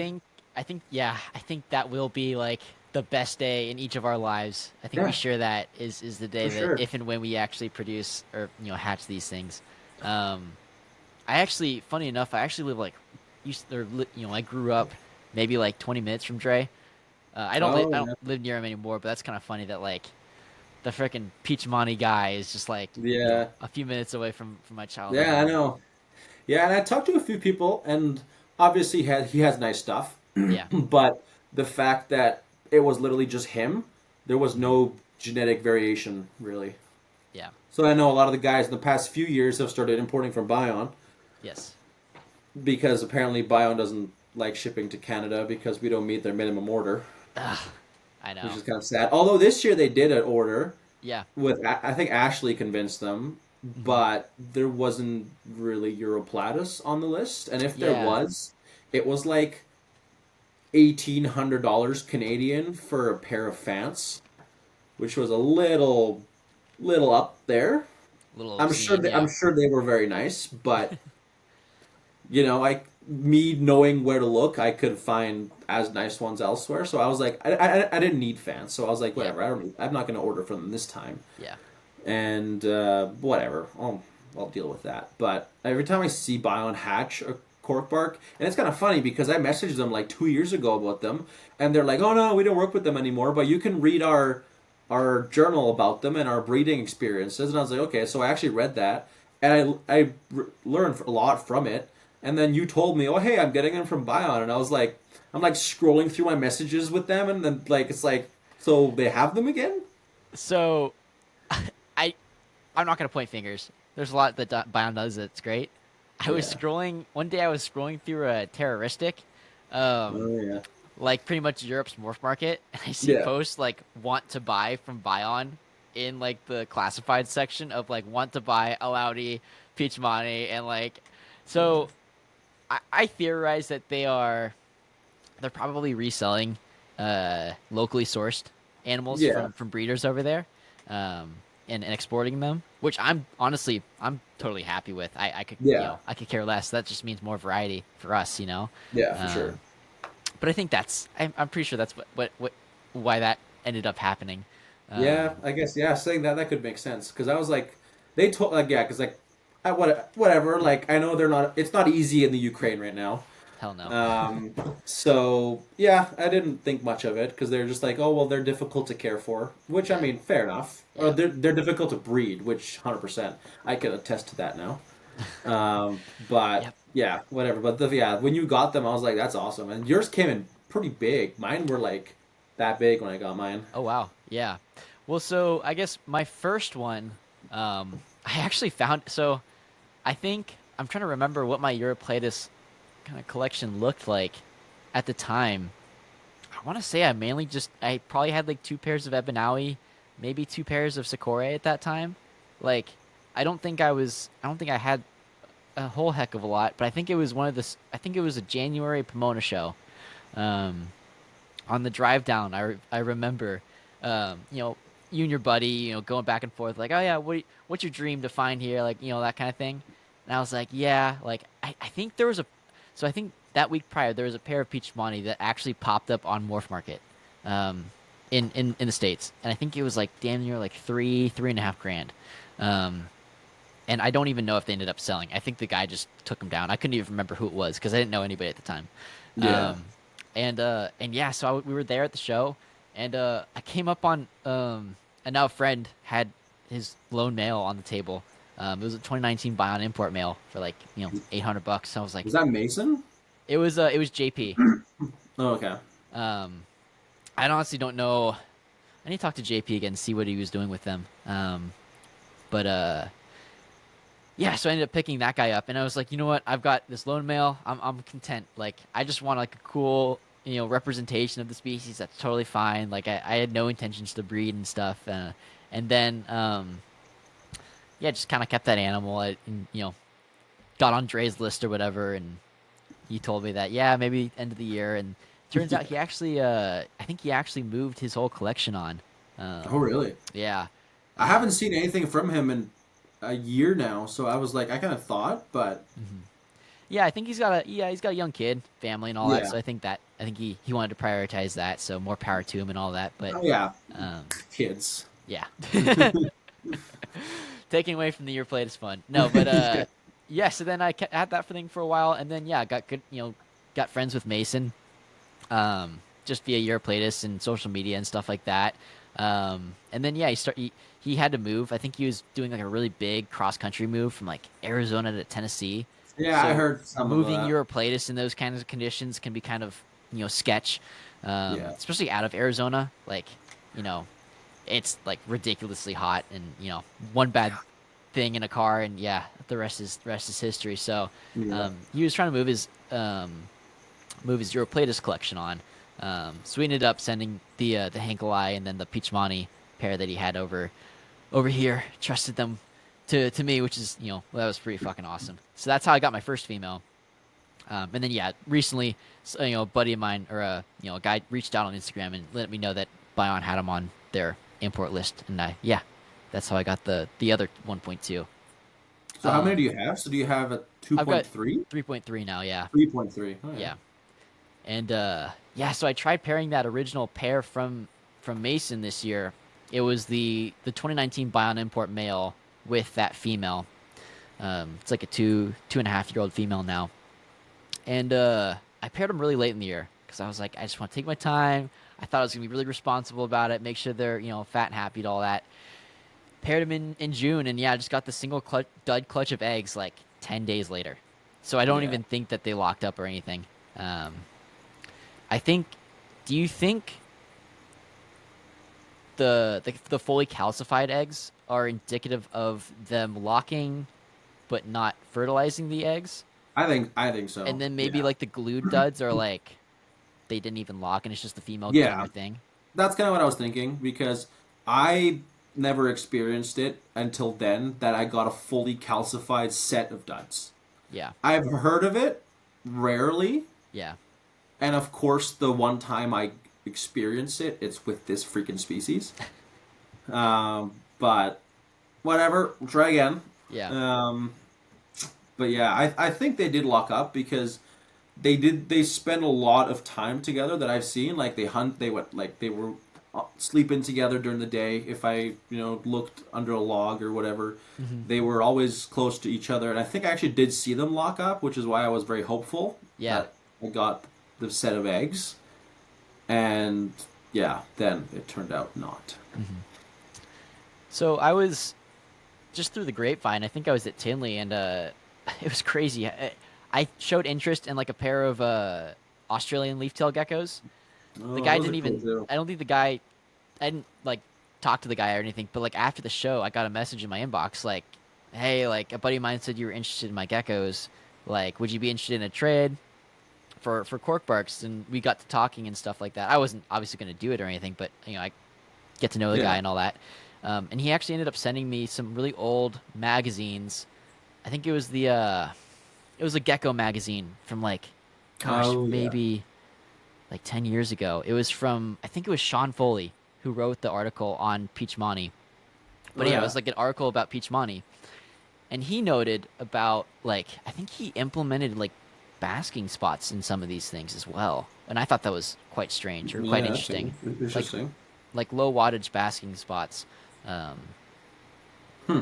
A: think, yeah, I think that will be like the best day in each of our lives. I think we
B: Yeah,
A: share that is the day
B: for
A: that
B: sure.
A: if and when we actually produce or hatch these things. Um, I actually, funny enough, I actually live like I grew up maybe like 20 minutes from Dre. I
B: Oh
A: don't
B: yeah.
A: live near him anymore, but that's kind of funny that like the freaking pietshcmanni guy is just like
B: Yeah.
A: a few minutes away from my childhood
B: Yeah, I
A: home.
B: know. Yeah, and I talked to a few people, and obviously he has nice stuff,
A: Yeah.
B: but the fact that it was literally just him, there was
A: Hmm.
B: no genetic variation really.
A: Yeah.
B: So I know a lot of the guys in the past few years have started importing from Bion
A: Yes.
B: because apparently Bion doesn't like shipping to Canada because we don't meet their minimum order,
A: Ugh, I
B: which
A: know.
B: is kind of sad. Although this year they did an order
A: Yeah.
B: with I think Ashley convinced them,
A: Hmm.
B: but there wasn't really Uroplatus on the list, and if there
A: Yeah.
B: was, it was like $1,800 Canadian for a pair of Fants, which was a little up there.
A: Little
B: I'm sure
A: obscene.
B: I'm
A: Yeah.
B: sure they were very nice, but like me knowing where to look, I could find as nice ones elsewhere. So I was like, I didn't need Fans, so I was like,
A: Yeah.
B: whatever. I'm not going to order from them this time.
A: Yeah.
B: And whatever, I'll deal with that. But every time I see Bion hatch a cork bark, and it's kind of funny because I messaged them like 2 years ago about them, and they're like, "Oh no, we don't work with them anymore." But you can read our journal about them and our breeding experiences. And I was like, okay, so I actually read that, and learned a lot from it. And then you told me, "Oh hey, I'm getting them from Bion," and I was like, I'm like scrolling through my messages with them, and then like it's like, so they have them again?
A: So I I'm not gonna point fingers. There's a lot that Bion does that's great. I was
B: Yeah.
A: scrolling one day. I was scrolling through a terroristic, um,
B: Oh yeah.
A: like pretty much Europe's morph market, and I see
B: Yeah.
A: posts like want to buy from Bion in like the classified section of like want to buy Alaudi, Pietshcmanni, and like so I theorize that they're probably reselling locally sourced animals
B: Yeah.
A: from breeders over there, um, and exporting them, which I'm totally happy with. I could
B: Yeah.
A: I could care less. That just means more variety for us, you know.
B: Yeah, for sure.
A: Um, but I think I'm pretty sure that's what why that ended up happening.
B: Yeah,
A: Um,
B: I guess yeah, saying that could make sense because I was like, they told like yeah, because like, whatever. Like I know they're not. It's not easy in the Ukraine right now.
A: Hell no.
B: Um, so yeah, I didn't think much of it because they're just like, oh well, they're difficult to care for, which I
A: Yeah,
B: mean, fair enough. Or
A: yeah,
B: they're difficult to breed, which 100% I can attest to that now. But
A: yep.
B: yeah, whatever. But yeah, when you got them, I was like, that's awesome. And yours came in pretty big. Mine were like that big when I got mine.
A: Oh wow, yeah. Well, so I guess my first one, I actually found. So I think I'm trying to remember what my Uroplatus kind of collection looked like at the time. I want to say I probably had like two pairs of Ebanawi, maybe two pairs of sikorae at that time. Like I don't think I had a whole heck of a lot, but I think it was I think it was a January Pomona show. Um, on the drive down, I remember, you and your buddy, going back and forth, like, oh yeah, what's your dream to find here, like, that kind of thing. And I was like, yeah, like, I think so I think that week prior there was a pair of pietshcmanni that actually popped up on Morph Market, um, in the States, and I think it was like damn near like three and a half grand. Um, and I don't even know if they ended up selling. I think the guy just took them down. I couldn't even remember who it was because I didn't know anybody at the time.
B: Yeah.
A: Um, and yeah, so we were there at the show, and I came up on and now a friend had his lone male on the table. It was a 2019 Bion import male for like $800. So I was like,
B: Was that Mason?
A: it was JP.
B: Oh, okay.
A: Um, I honestly don't know. I need to talk to JP again and see what he was doing with them. But yeah, so I ended up picking that guy up, and I was like, you know what? I've got this lone male. I'm content. Like, I just want like a cool, representation of the species. That's totally fine. Like, I had no intentions to breed and stuff. And then, yeah, just kind of kept that animal. And, got on Dre's list or whatever, and he told me that yeah, maybe end of the year. And turns out he actually, I think he actually moved his whole collection on.
B: Oh,
A: Um,
B: really?
A: yeah.
B: I haven't
A: Um,
B: seen anything from him in a year now, so I was like, I kind of thought, but
A: mhm. Yeah, I think he's got a young kid, family, and all that.
B: yeah.
A: So I think he wanted to prioritize that. So more power to him and all that. But
B: Oh, yeah.
A: um,
B: Kids.
A: yeah, taking away from the Uroplatus fun. No, but
B: Yeah.
A: yeah. So then I had that thing for a while, and then yeah, got good. Got friends with Mason, just via Uroplatus and social media and stuff like that. And then yeah, he had to move. I think he was doing like a really big cross country move from like Arizona to Tennessee.
B: Yeah, I
A: So
B: heard some of
A: moving
B: that.
A: Uroplatus in those kinds of conditions can be kind of sketch,
B: Yeah.
A: especially out of Arizona. Like you know, it's like ridiculously hot, and one bad thing in a car, and yeah, the rest is history. So
B: Yeah.
A: he was trying to move his Uroplatus collection on. So we ended up sending the Hankalai and then the Pietshcmanni pair that he had over here. Trusted them to me, which is well, that was pretty fucking awesome. So that's how I got my first female. And then yeah, recently, a buddy of mine or a guy reached out on Instagram and let me know that Bion had him on their import list, and yeah, that's how I got the other 1.2.
B: So how many do you have? So do you have a
A: I've got
B: 2.3?
A: 3.3 now. Yeah,
B: 3.3. Oh yeah.
A: yeah. And yeah, so I tried pairing that original pair from Mason this year. It was the 2019 Bion import male with that female. It's like a 2.5 year old female now, and I paired them really late in the year because I was like, I just want to take my time. I thought I was gonna be really responsible about it, make sure they're fat and happy and all that. Paired them in June, and yeah, I just got the single dud clutch of eggs like 10 days later. So I don't
B: Yeah.
A: even think that they locked up or anything. I think. Do you think the fully calcified eggs are indicative of them locking, but not fertilizing the eggs?
B: I think so.
A: And then maybe
B: Yeah.
A: like the glued duds are like they didn't even lock, and it's just the female doing
B: Yeah.
A: her thing.
B: That's kind of what I was thinking because I never experienced it until then that I got a fully calcified set of duds.
A: Yeah,
B: I've heard of it rarely,
A: yeah,
B: and of course, the one time I experienced it, it's with this freaking species. But whatever, we'll try again.
A: yeah.
B: Um, but yeah, I think they did lock up because they spend a lot of time together that I've seen. Like they hunt, they went like they were sleeping together during the day. If I looked under a log or whatever,
A: Hmm.
B: they were always close to each other, and I think I actually did see them lock up, which is why I was very hopeful
A: Yeah.
B: that I got the set of eggs. And yeah, then it turned out not.
A: Hmm. So I was just through the grapevine. I think I was at Tinley, and it was crazy. I showed interest in like a pair of Australian leaftail geckos. The
B: Oh,
A: guy
B: those are
A: didn't
B: cool
A: even.
B: too.
A: I don't think the guy. I didn't like talk to the guy or anything. But like after the show, I got a message in my inbox like, "Hey, like a buddy of mine said you were interested in my geckos. Like, would you be interested in a trade for cork barks?" And we got to talking and stuff like that. I wasn't obviously going to do it or anything, but I get to know the guy
B: Yeah.
A: and all that. And he actually ended up sending me some really old magazines. I think it was a Gecko magazine from like, gosh,
B: Oh yeah.
A: maybe like 10 years ago. It was from, I think it was Sean Foley who wrote the article on Pietshcmanni. But
B: Oh
A: yeah, it
B: yeah.
A: was like an article about Pietshcmanni. And he noted about like, I think he implemented like basking spots in some of these things as well. And I thought that was quite strange or quite
B: Yeah, that's
A: interesting. Like
B: interesting.
A: low wattage basking spots. Um,
B: Hmm.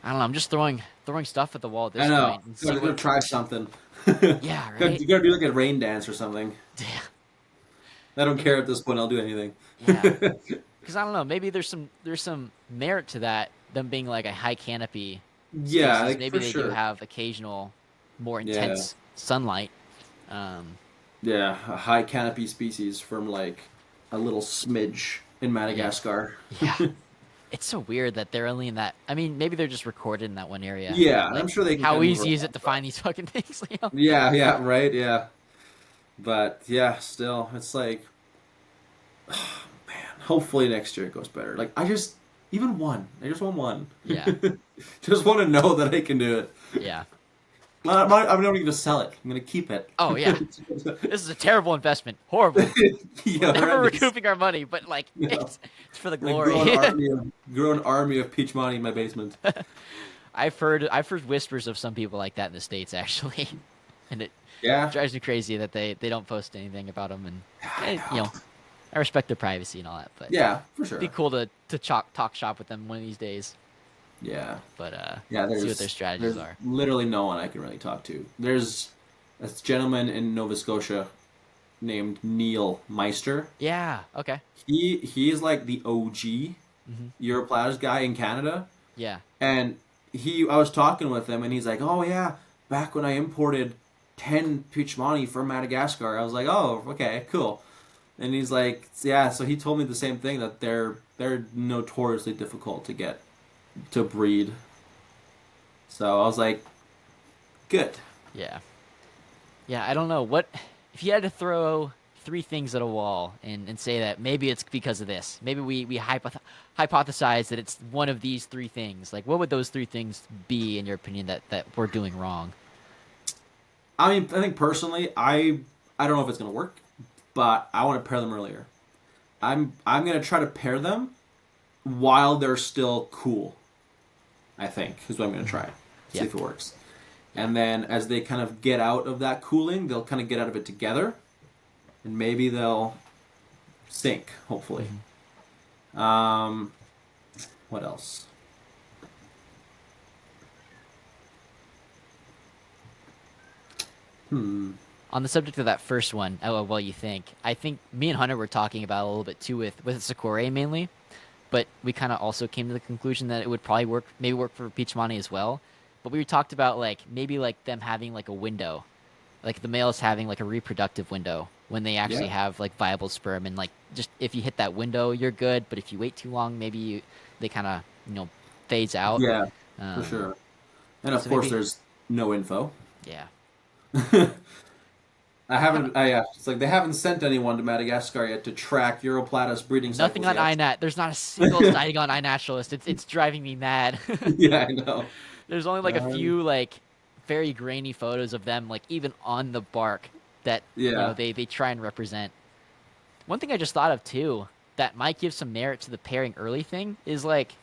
A: I don't know. I'm just throwing stuff at the wall at
B: I
A: this
B: know.
A: point and see
B: Gotta
A: what.
B: try something. You
A: Yeah, right.
B: gotta do like a rain dance or something.
A: Yeah,
B: I don't
A: and
B: care at this point. I'll do anything.
A: yeah, because I don't know. Maybe there's some merit to that. Them being like a high canopy
B: Yeah,
A: species.
B: like
A: Maybe
B: for
A: they do
B: sure.
A: have occasional, more
B: Yeah,
A: intense sunlight. Um,
B: yeah. A high canopy species from like a little smidge in
A: yeah,
B: Madagascar.
A: yeah. It's so weird that they're only in that. I mean, maybe they're just recorded in that one area,
B: Yeah,
A: but
B: I'm
A: like,
B: sure they can kind
A: how
B: of move
A: easy is
B: around.
A: it to
B: But
A: find these fucking things? You know?
B: yeah, yeah, right, yeah. But yeah, still, it's like, man. Hopefully next year it goes better. Like even one. I just want one.
A: Yeah,
B: Just want to know that I can do it.
A: yeah.
B: I'm not even gonna sell it. I'm gonna keep it.
A: Oh yeah. This is a terrible investment. Horrible. We're
B: Yeah,
A: never
B: horrendous.
A: recouping our money, but like
B: Yeah.
A: it's for the
B: I'm gonna grow an
A: glory.
B: army of Peachmani in my basement.
A: I've heard whispers of some people like that in the States actually, and it
B: Yeah,
A: drives me crazy that they don't post anything about them. And
B: I know.
A: I respect their privacy and all that, but
B: Yeah, for
A: it'd be
B: sure.
A: cool to talk shop with them one of these days.
B: Yeah.
A: But
B: Yeah,
A: see what their strategies
B: there's
A: are.
B: literally no one I can really talk to. There's a gentleman in Nova Scotia named Neil Meister.
A: Yeah. Okay.
B: He is like the OG
A: Hmm.
B: Uroplatus guy in Canada,
A: Yeah.
B: and he I was talking with him, and he's like, "Oh yeah, back when I imported 10 pietshcmanni from Madagascar." I was like, "Oh, okay, cool." And he's like, "Yeah." So he told me the same thing, that they're notoriously difficult to get to breed. So I was like, "Good."
A: Yeah. Yeah. I don't know what if you had to throw three things at a wall and say that maybe it's because of this. Maybe we hypothesize that it's one of these three things. Like, what would those three things be in your opinion that we're doing wrong?
B: I mean, I think personally, I don't know if it's gonna work, but I want to pair them earlier. I'm gonna try to pair them while they're still cool. I think is what I'm gonna try. See
A: Yeah.
B: if it works.
A: Yeah.
B: And then as they kind of get out of that cooling, they'll kind of get out of it together, and maybe they'll sync. Hopefully.
A: Hmm.
B: Um, what else? Hmm.
A: On the subject of that first one, oh, well, you think? I think me and Hunter were talking about it a little bit too with sikorae mainly, but we kind of also came to the conclusion that it would probably work, maybe work for pietshcmanni as well. But we talked about like maybe like them having like a window, like the males having like a reproductive window when they actually
B: Yeah.
A: have like viable sperm, and like just if you hit that window, you're good. But if you wait too long, they kind of phase out.
B: Yeah. For
A: Um,
B: sure. And of
A: so
B: course,
A: maybe
B: there's no info.
A: yeah,
B: I
A: kind of
B: haven't. Yeah, it's like they haven't sent anyone to Madagascar yet to track Uroplatus breeding
A: nothing
B: cycles
A: on
B: yet.
A: iNat. There's not a single sighting on iNaturalist. It's driving me mad.
B: Yeah, I know.
A: There's only like a
B: Um,
A: few like very grainy photos of them like even on the bark that
B: yeah,
A: they try and represent. One thing I just thought of too that might give some merit to the pairing early thing is like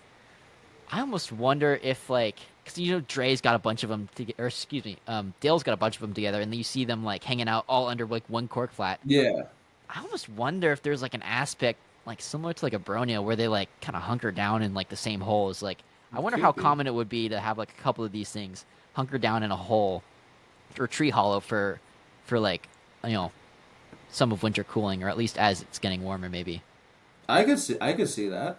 A: I almost wonder if like because Dre's got a bunch of them to or excuse me Dale's got a bunch of them together and then you see them like hanging out all under like one cork flat.
B: yeah,
A: I almost wonder if there's like an aspect like similar to like a Bronia where they like kind of hunker down in like the same holes. Like I wonder how
B: could be.
A: common it would be to have like a couple of these things hunker down in a hole or tree hollow for like you know some of winter cooling or at least as it's getting warmer maybe.
B: I could see that.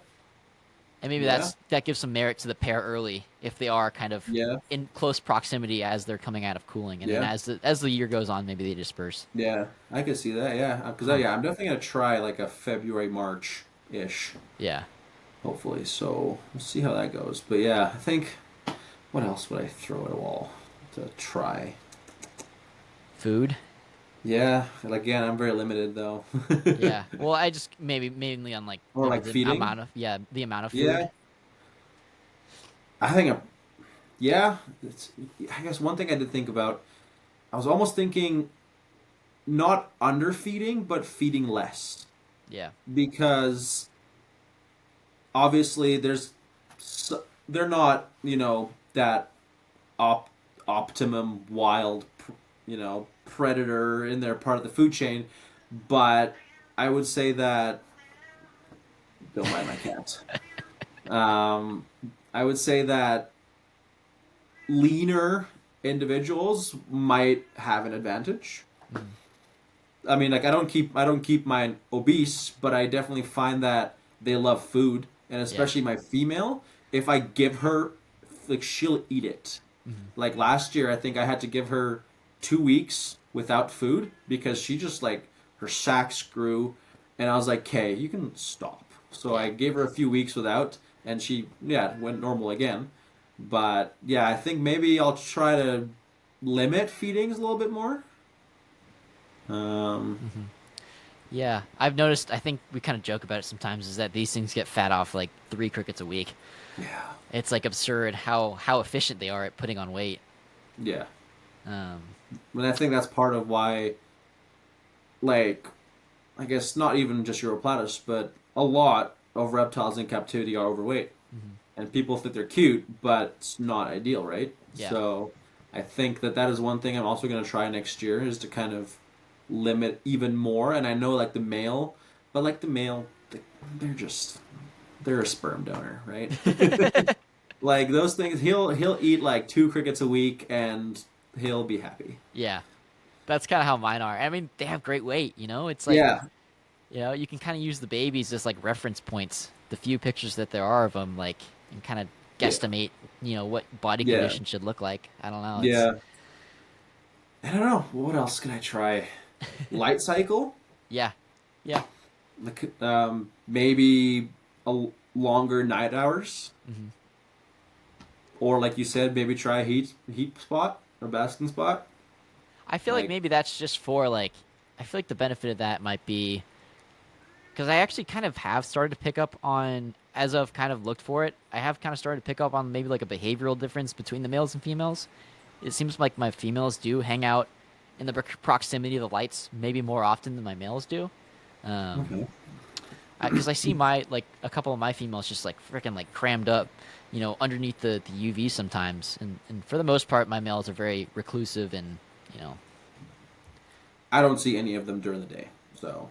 A: And maybe
B: Yeah,
A: that gives some merit to the pair early if they are kind of
B: yeah,
A: in close proximity as they're coming out of cooling, and then
B: yeah,
A: as the year goes on, maybe they disperse.
B: yeah. I could see that. Yeah, because
A: Huh?
B: yeah, I'm definitely gonna try like a February March ish,
A: Yeah.
B: hopefully. So we'll see how that goes. But yeah, I think what else would I throw at a wall to try?
A: Food.
B: Yeah, and again, I'm very limited though.
A: Yeah. Well, I just maybe mainly on like
B: Or like
A: the
B: feeding.
A: amount of the amount of food.
B: Yeah, I think yeah. It's, I guess one thing I did think about. I was almost thinking not underfeeding, but feeding less
A: Yeah.
B: because obviously they're not that op, optimum wild predator in their part of the food chain, but I would say that don't mind my cat. Um, I would say that leaner individuals might have an advantage.
A: Mhm.
B: I mean, like I don't keep mine obese, but I definitely find that they love food, and
A: Yeah.
B: especially my female. If I give her, like, she'll eat it.
A: Mhm.
B: Like last year, I think I had to give her 2 weeks without food because she just like her sacks grew, and I was like, "Okay, you can stop." So
A: Yeah.
B: I gave her a few weeks without, and she went normal again. But yeah, I think maybe I'll try to limit feedings a little bit more. Um,
A: Hmm. Yeah. I've noticed. I think we kind of joke about it sometimes. Is that these things get fat off like 3 crickets a week.
B: yeah,
A: It's like absurd how efficient they are at putting on weight.
B: yeah.
A: Um.
B: And I think that's part of why, like, I guess not even just Uroplatus, but a lot of reptiles in captivity are overweight.
A: Mhm.
B: And people think they're cute, but it's not ideal, right?
A: Yeah.
B: So I think that is one thing I'm also going to try next year is to kind of limit even more. And I know like the male, they're just they're a sperm donor, right? Like those things, he'll eat like 2 crickets a week and he'll be happy.
A: Yeah, that's kind of how mine are. I mean, they have great weight, you know? It's like,
B: Yeah,
A: you know, you can kind of use the babies as like reference points. The few pictures that there are of them, like, and kind of
B: yeah,
A: guesstimate, you know, what body
B: yeah,
A: condition should look like. I don't know. It's
B: yeah. I don't know. What else can I try? Light cycle?
A: yeah, yeah.
B: Like, maybe longer night hours,
A: Hmm.
B: or like you said, maybe try heat spot or basking spot.
A: I feel like
B: Like,
A: maybe that's just for like, I feel like the benefit of that might be because I actually kind of have started to pick up on, as I've kind of looked for it, I have kind of started to pick up on maybe like a behavioral difference between the males and females. It seems like my females do hang out in the proximity of the lights maybe more often than my males do. Um,
B: okay.
A: because I see my like a couple of my females just like freaking like crammed up, you know, underneath the UV sometimes, and for the most part, my males are very reclusive and you know,
B: I don't see any of them during the day, so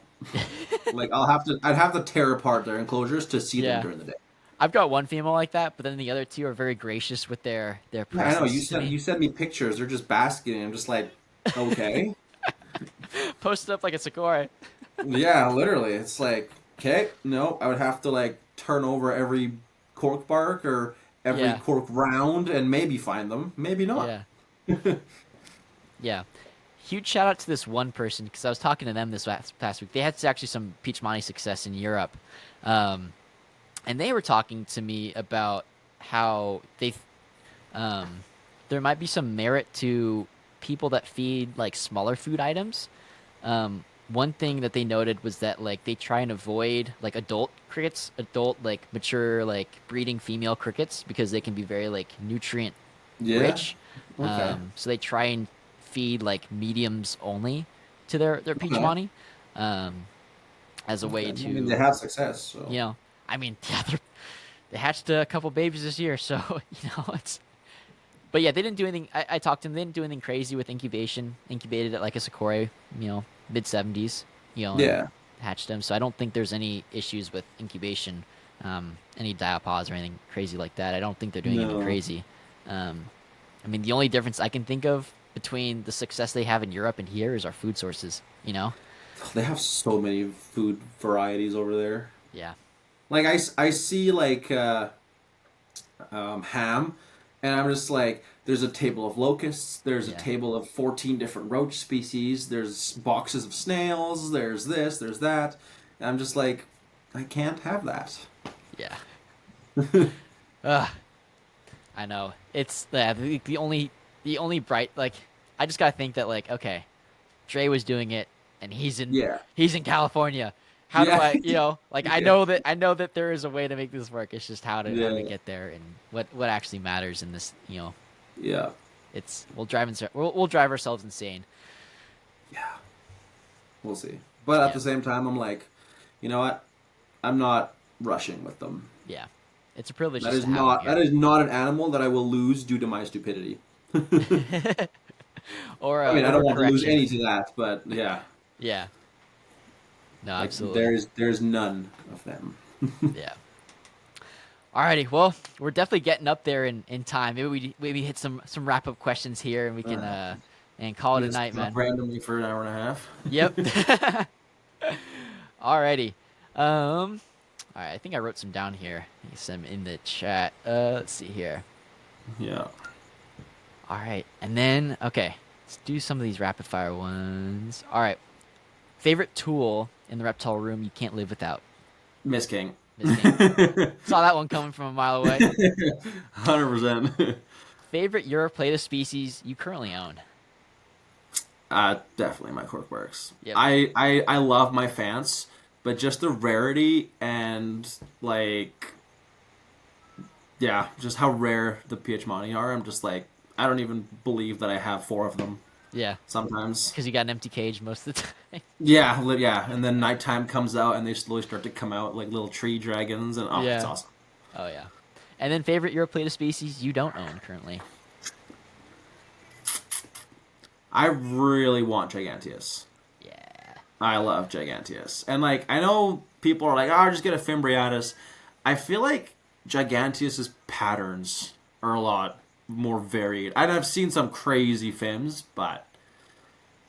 B: like I'd have to tear apart their enclosures to see them
A: yeah.
B: during the day.
A: I've got one female like that, but then the other two are very gracious with their
B: Yeah, I know.
A: presence to me.
B: You sent me pictures. They're just basking. And I'm just like, okay,
A: Posted up like a sikorae.
B: yeah, literally. It's like, okay, no, I would have to like turn over every cork bark or every
A: Yeah,
B: cork round and maybe find them, maybe not.
A: yeah, yeah. Huge shout out to this one person because I was talking to them this past week. They had actually some pietshcmanni success in Europe, um, and they were talking to me about how um, there might be some merit to people that feed like smaller food items. One thing that they noted was that like they try and avoid like adult crickets, adult like mature like breeding female crickets because they can be very like nutrient
B: Yeah.
A: rich.
B: Okay.
A: So they try and feed like mediums only to their
B: Okay.
A: pietshcmanni, um, as a
B: Okay.
A: way
B: I mean, they
A: to,
B: have success,
A: you
B: so
A: know, I mean, yeah, they hatched a couple babies this year, so you know it's. But yeah, they didn't do anything. I talked to them. They didn't do anything crazy with incubation. Incubated at like a sikorae, you know, mid 70s, you know, and
B: yeah.
A: hatched them. So I don't think there's any issues with incubation, any diapause or anything crazy like that. I don't think they're doing anything
B: No.
A: crazy. Um, I mean, the only difference I can think of between the success they have in Europe and here is our food sources. You know?
B: They have so many food varieties over there.
A: Yeah,
B: Like I see like ham, and I'm just like, there's a table of locusts, there's a
A: yeah,
B: table of 14 different roach species, there's boxes of snails, there's this, there's that. And I'm just like, I can't have that.
A: yeah. Ugh, I know. It's the only bright like I just gotta think that like okay, Dre was doing it, and
B: Yeah.
A: he's in California. How do
B: Yeah.
A: I, you know, like
B: Yeah.
A: I know that there is a way to make this work. It's just how to
B: Yeah.
A: get there and what actually matters in this. You know,
B: Yeah.
A: it's we'll drive ourselves insane.
B: Yeah. We'll see. But at
A: Yeah,
B: the same time, I'm like, you know what? I'm not rushing with them.
A: yeah. It's a privilege just to have them
B: That
A: here.
B: is not an animal that I will lose due to my stupidity.
A: Or
B: I mean, I don't want to lose
A: overcorrection.
B: any to that, but yeah,
A: Yeah. No,
B: like
A: absolutely.
B: there's none of them.
A: Yeah. Alrighty, well, we're definitely getting up there in time. Maybe hit some wrap up questions here, and we
B: All
A: can
B: right.
A: and call it
B: We
A: a
B: just
A: night,
B: drop
A: man.
B: randomly for an hour and a half.
A: Yep. Alrighty. Um. All right, I think I wrote some down here. Some in the chat. Let's see here.
B: Yeah.
A: All right, and then okay, let's do some of these rapid fire ones. All right, favorite tool in the reptile room you can't live without.
B: Miss King.
A: Miss King. Saw that one coming from a mile away.
B: 100%.
A: Favorite Uroplatus species you currently own.
B: Definitely my cork barks.
A: Yep.
B: I love my fans, but just the rarity and like yeah, just how rare the pietshcmanni are. I'm just like I don't even believe that I have 4 of them
A: Yeah,
B: sometimes.
A: because you got an empty cage most of the time.
B: Yeah, yeah, and then nighttime comes out and they slowly start to come out like little tree dragons and oh, it's
A: Yeah.
B: awesome.
A: Oh yeah. And then favorite Uroplatus species you don't own currently.
B: I really want Giganteus.
A: Yeah.
B: I love Giganteus. And like I know people are like, "Oh, just get a Fimbriatus." I feel like Giganteus's patterns are a lot more varied. I've seen some crazy fins, but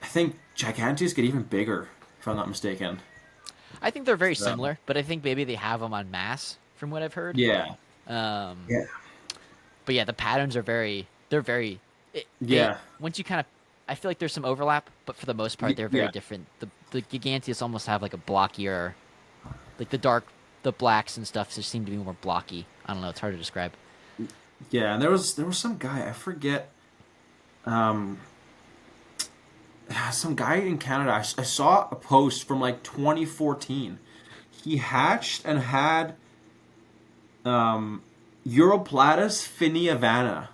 B: I think Giganteus get even bigger, if I'm not mistaken.
A: I think they're very
B: So,
A: similar, but I think maybe they have them on mass, from what I've heard.
B: yeah.
A: Um,
B: Yeah.
A: but yeah, the patterns are they're very, they
B: Yeah.
A: once you kind of, I feel like there's some overlap, but for the most part, they're very
B: Yeah.
A: different. The Giganteus almost have like a blockier, like the blacks and stuff just seem to be more blocky. I don't know, it's hard to describe.
B: Yeah, and there was some guy, I forget, um some guy in Canada. I saw a post from like 2014. He hatched and had um Uroplatus finiavana.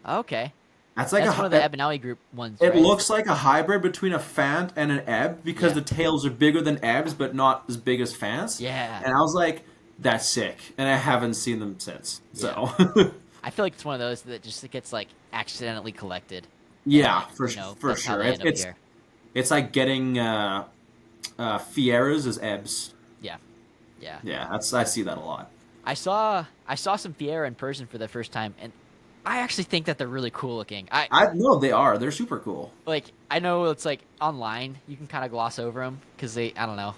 A: Okay,
B: That's like
A: that's one of the
B: a
A: Ebb group ones,
B: it
A: right?
B: looks like a hybrid between a Fant and an Ebb because
A: Yeah,
B: the tails are bigger than Ebbs but not as big as Fants.
A: yeah,
B: And I was like, that's sick. And I haven't seen them since.
A: yeah.
B: So
A: I feel like it's one of those that just gets like accidentally collected, and
B: yeah,
A: like
B: for
A: that's how
B: sure.
A: they end up here.
B: It's like getting Fieras as Ebbs.
A: Yeah, yeah.
B: Yeah, I see that a lot.
A: I saw some Fiera in person for the first time, and I actually think that they're really cool looking. I
B: I no, they are. They're super cool.
A: like I know it's like online you can kind of gloss over them because I don't know,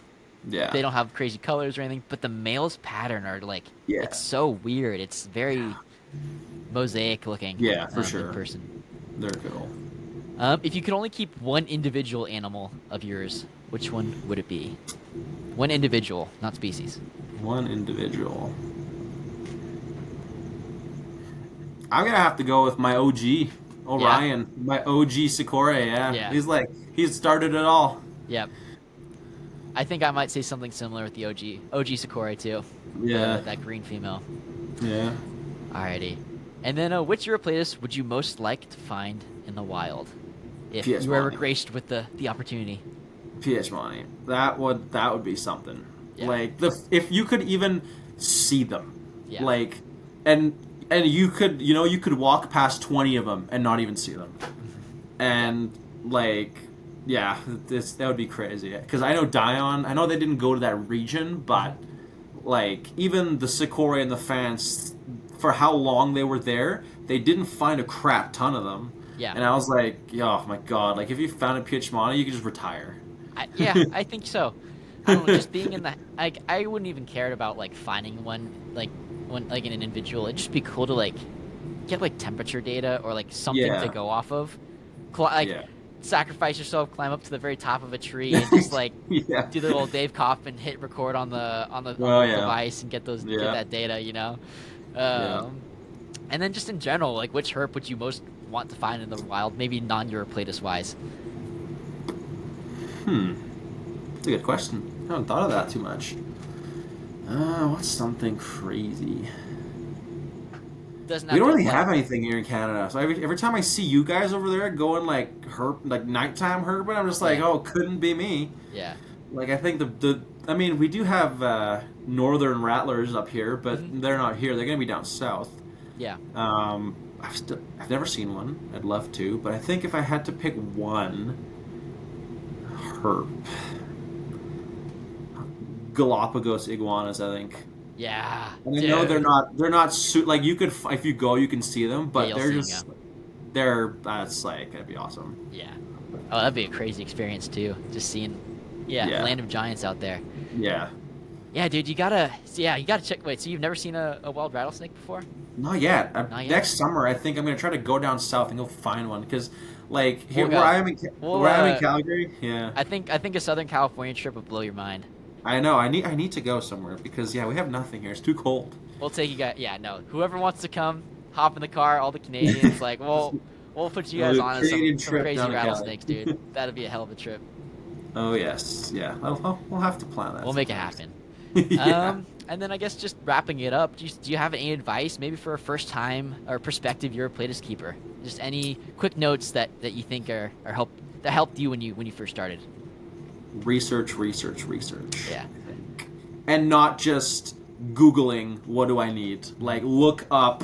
B: Yeah.
A: they don't have crazy colors or anything, but the male's pattern are like
B: Yeah.
A: it's so weird. It's very mosaic looking.
B: Yeah, for
A: In
B: sure.
A: person.
B: They're cool.
A: If you could only keep one individual animal of yours, which one would it be? One individual, not species.
B: One individual. I'm gonna have to go with my OG
A: Yeah,
B: Orion, my OG sikorae. Yeah,
A: yeah,
B: he's started it all.
A: yep. I think I might say something similar with the OG sikorae too.
B: Yeah,
A: That green female.
B: yeah.
A: Alrighty. And then, which Uroplatus would you most like to find in the wild, if you were ever
B: Pietshcmanni.
A: graced with the opportunity?
B: Pietshcmanni. That would be something.
A: Yeah,
B: Like if you could even see them,
A: yeah,
B: like, and you could you could walk past 20 of them and not even see them,
A: yeah,
B: and like yeah, that would be crazy. Because I know Dion. I know they didn't go to that region, but like even the sikorae and the Fants, for how long they were there, they didn't find a crap ton of them.
A: yeah.
B: And I was like, oh my god, like if you found a pietshcmanni, you could just retire.
A: Yeah, I think so. I don't know, just being in the like, I wouldn't even care about like finding one like in an individual. It'd just be cool to like get like temperature data or like something to
B: Yeah,
A: go off of. Like
B: yeah,
A: sacrifice yourself, climb up to the very top of a tree, and just like
B: yeah.
A: do the little Dave Kaufman hit record on the
B: Oh yeah,
A: device and get
B: yeah,
A: that data, you know.
B: yeah.
A: Um, and then just in general, like which herp would you most want to find in the wild? Maybe non-Uroplatus wise.
B: Hmm, that's a good question. I haven't thought of that too much. What's something crazy?
A: Doesn't
B: We
A: have
B: don't
A: to
B: really
A: like
B: have anything here in Canada. So every time I see you guys over there going like like nighttime herping, I'm just like,
A: yeah,
B: oh, couldn't be me.
A: yeah.
B: Like I think I mean we do have northern rattlers up here,
A: Hmm.
B: but they're not here. They're gonna be down south.
A: Yeah.
B: I've never seen one. I'd love to, but I think if I had to pick one herp, Galapagos iguanas, I think.
A: Yeah,
B: And I know
A: dude.
B: they're not like you could if you go you can see them,
A: Yeah,
B: but
A: you'll
B: they're
A: see him. Yeah,
B: just they're that's like that'd be awesome.
A: yeah. Oh, that'd be a crazy experience too. Just seeing, yeah,
B: Yeah,
A: land of giants out there.
B: yeah.
A: Yeah, dude, you gotta check. Wait, so you've never seen a wild rattlesnake before?
B: Not yet.
A: Not yet.
B: Next summer, I think I'm gonna try to go down south and go find one because, like here
A: We'll go. We'll.
B: where I am in Calgary, yeah.
A: I think a Southern California trip would blow your mind.
B: I know. I need to go somewhere because yeah, we have nothing here. It's too cold.
A: We'll take you guys. Yeah, no. Whoever wants to come, hop in the car. All the Canadians, like, we'll put you guys
B: We'll do a
A: on
B: Canadian
A: some
B: trip
A: crazy
B: down to Cali.
A: rattlesnakes, dude. That'd be a hell of a trip.
B: Oh yes, yeah. We'll have to plan that.
A: We'll make it
B: sometime.
A: happen.
B: Yeah.
A: And then I guess just wrapping it up, do you have any advice maybe for a first time or prospective Uroplatus keeper? Just any quick notes that you think are that helped you when you first started.
B: Research, research, research.
A: Yeah.
B: And not just Googling what do I need. Like look up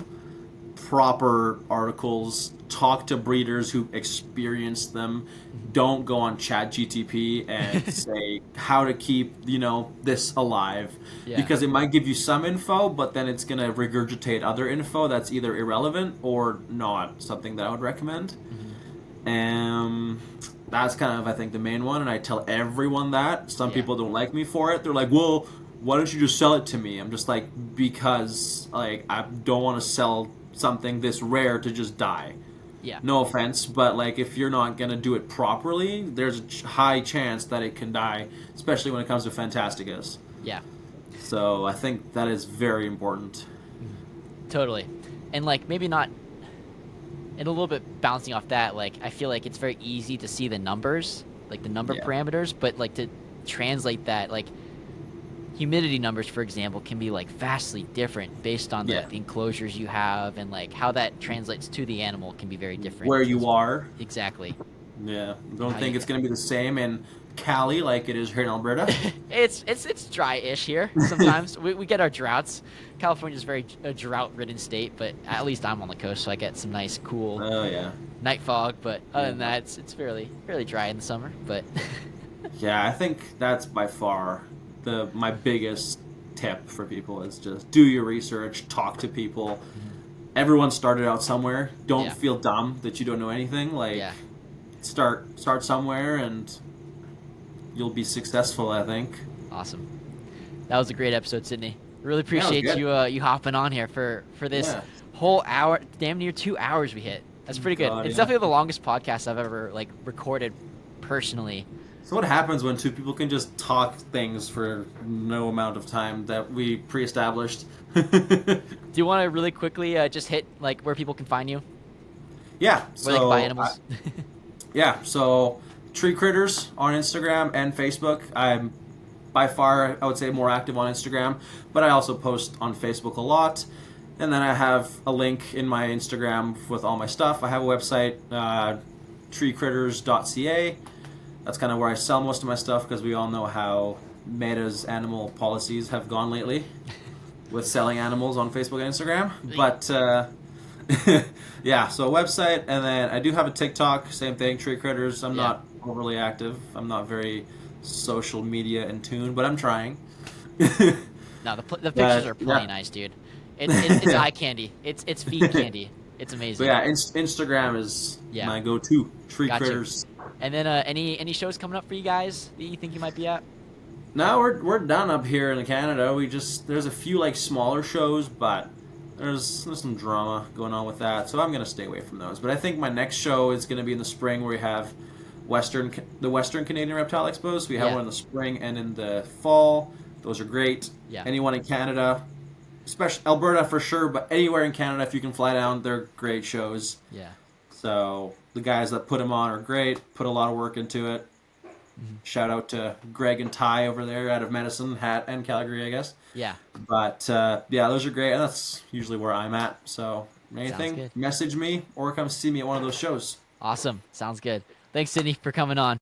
B: proper articles, talk to breeders who experienced them. Don't go on ChatGTP and say how to keep, this alive,
A: Yeah.
B: because it might give you some info, but then it's going to regurgitate other info that's either irrelevant or not something that I would recommend.
A: Hmm.
B: Um, that's kind of, I think, the main one, and I tell everyone that. Some
A: Yeah.
B: people don't like me for it. They're like, "Well, why don't you just sell it to me?" I'm just like, because like I don't want to sell something this rare to just die.
A: Yeah.
B: No offense, but like if you're not gonna do it properly, there's a high chance that it can die, especially when it comes to phantasticus.
A: Yeah.
B: So I think that is very important.
A: Mhm. Totally. And like maybe not, and a little bit bouncing off that, like I feel like it's very easy to see the numbers, like the number
B: Yeah.
A: parameters, but like to translate that, like humidity numbers, for example, can be like vastly different based on
B: Yeah.
A: the enclosures you have, and like how that translates to the animal can be very different.
B: Where you are.
A: Exactly.
B: Yeah.
A: And
B: Don't
A: how
B: think
A: you
B: it's gonna be the same in Cali like it is here in Alberta.
A: it's dry-ish here. Sometimes we get our droughts. California's very a drought-ridden state, but at least I'm on the coast, so I get some nice, cool
B: Oh yeah.
A: night fog. But other
B: Yeah.
A: than that, it's fairly dry in the summer. But
B: Yeah, I think that's by far the my biggest tip for people is just do your research, talk to people. Everyone started out somewhere. Don't
A: yeah,
B: feel dumb that you don't know anything. Like
A: yeah,
B: start somewhere and you'll be successful, I think.
A: awesome. That was a great episode, Sydney. Really
B: Yeah, it was
A: appreciate
B: good.
A: you hopping on here for this
B: Yeah.
A: whole hour, damn near 2 hours we hit. That's pretty good.
B: God,
A: It's
B: yeah.
A: definitely the longest podcast I've ever like recorded personally.
B: So what happens when two people can just talk things for no amount of time that we pre-established?
A: Do you want to really quickly just hit like where people can find you,
B: Yeah.
A: where they can buy
B: So
A: animals?
B: yeah. So Tree Critters on Instagram and Facebook. I'm by far, I would say, more active on Instagram, but I also post on Facebook a lot. And then I have a link in my Instagram with all my stuff. I have a website, treecritters.ca. That's kind of where I sell most of my stuff because we all know how Meta's animal policies have gone lately with selling animals on Facebook and Instagram. But yeah, so a website, and then I do have a TikTok, same thing, Tree Critters. I'm
A: Yeah.
B: not overly active. I'm not very social media in tune, but I'm trying.
A: No, the pictures are plenty
B: Yeah.
A: nice, dude. It's eye candy. It's feet candy. It's
B: But
A: amazing.
B: yeah, Instagram is
A: Yeah.
B: my go-to. Tree
A: Gotcha.
B: Critters.
A: And then any shows coming up for you guys that you think you might be at?
B: No, we're done up here in Canada. There's a few like smaller shows, but there's some drama going on with that, so I'm gonna stay away from those. But I think my next show is gonna be in the spring, where we have the Western Canadian Reptile Expos. We have
A: Yeah.
B: one in the spring and in the fall. Those are great.
A: Yeah.
B: Anyone in Canada, especially Alberta for sure, but anywhere in Canada, if you can fly down, they're great shows.
A: Yeah.
B: So the guys that put them on are great. Put a lot of work into it. Shout out to Greg and Ty over there out of Medicine Hat and Calgary, I guess.
A: Yeah.
B: But yeah, those are great, and that's usually where I'm at. So anything,
A: good.
B: message me or come see me at one of those shows.
A: Awesome. Sounds good. Thanks, Sydney, for coming on.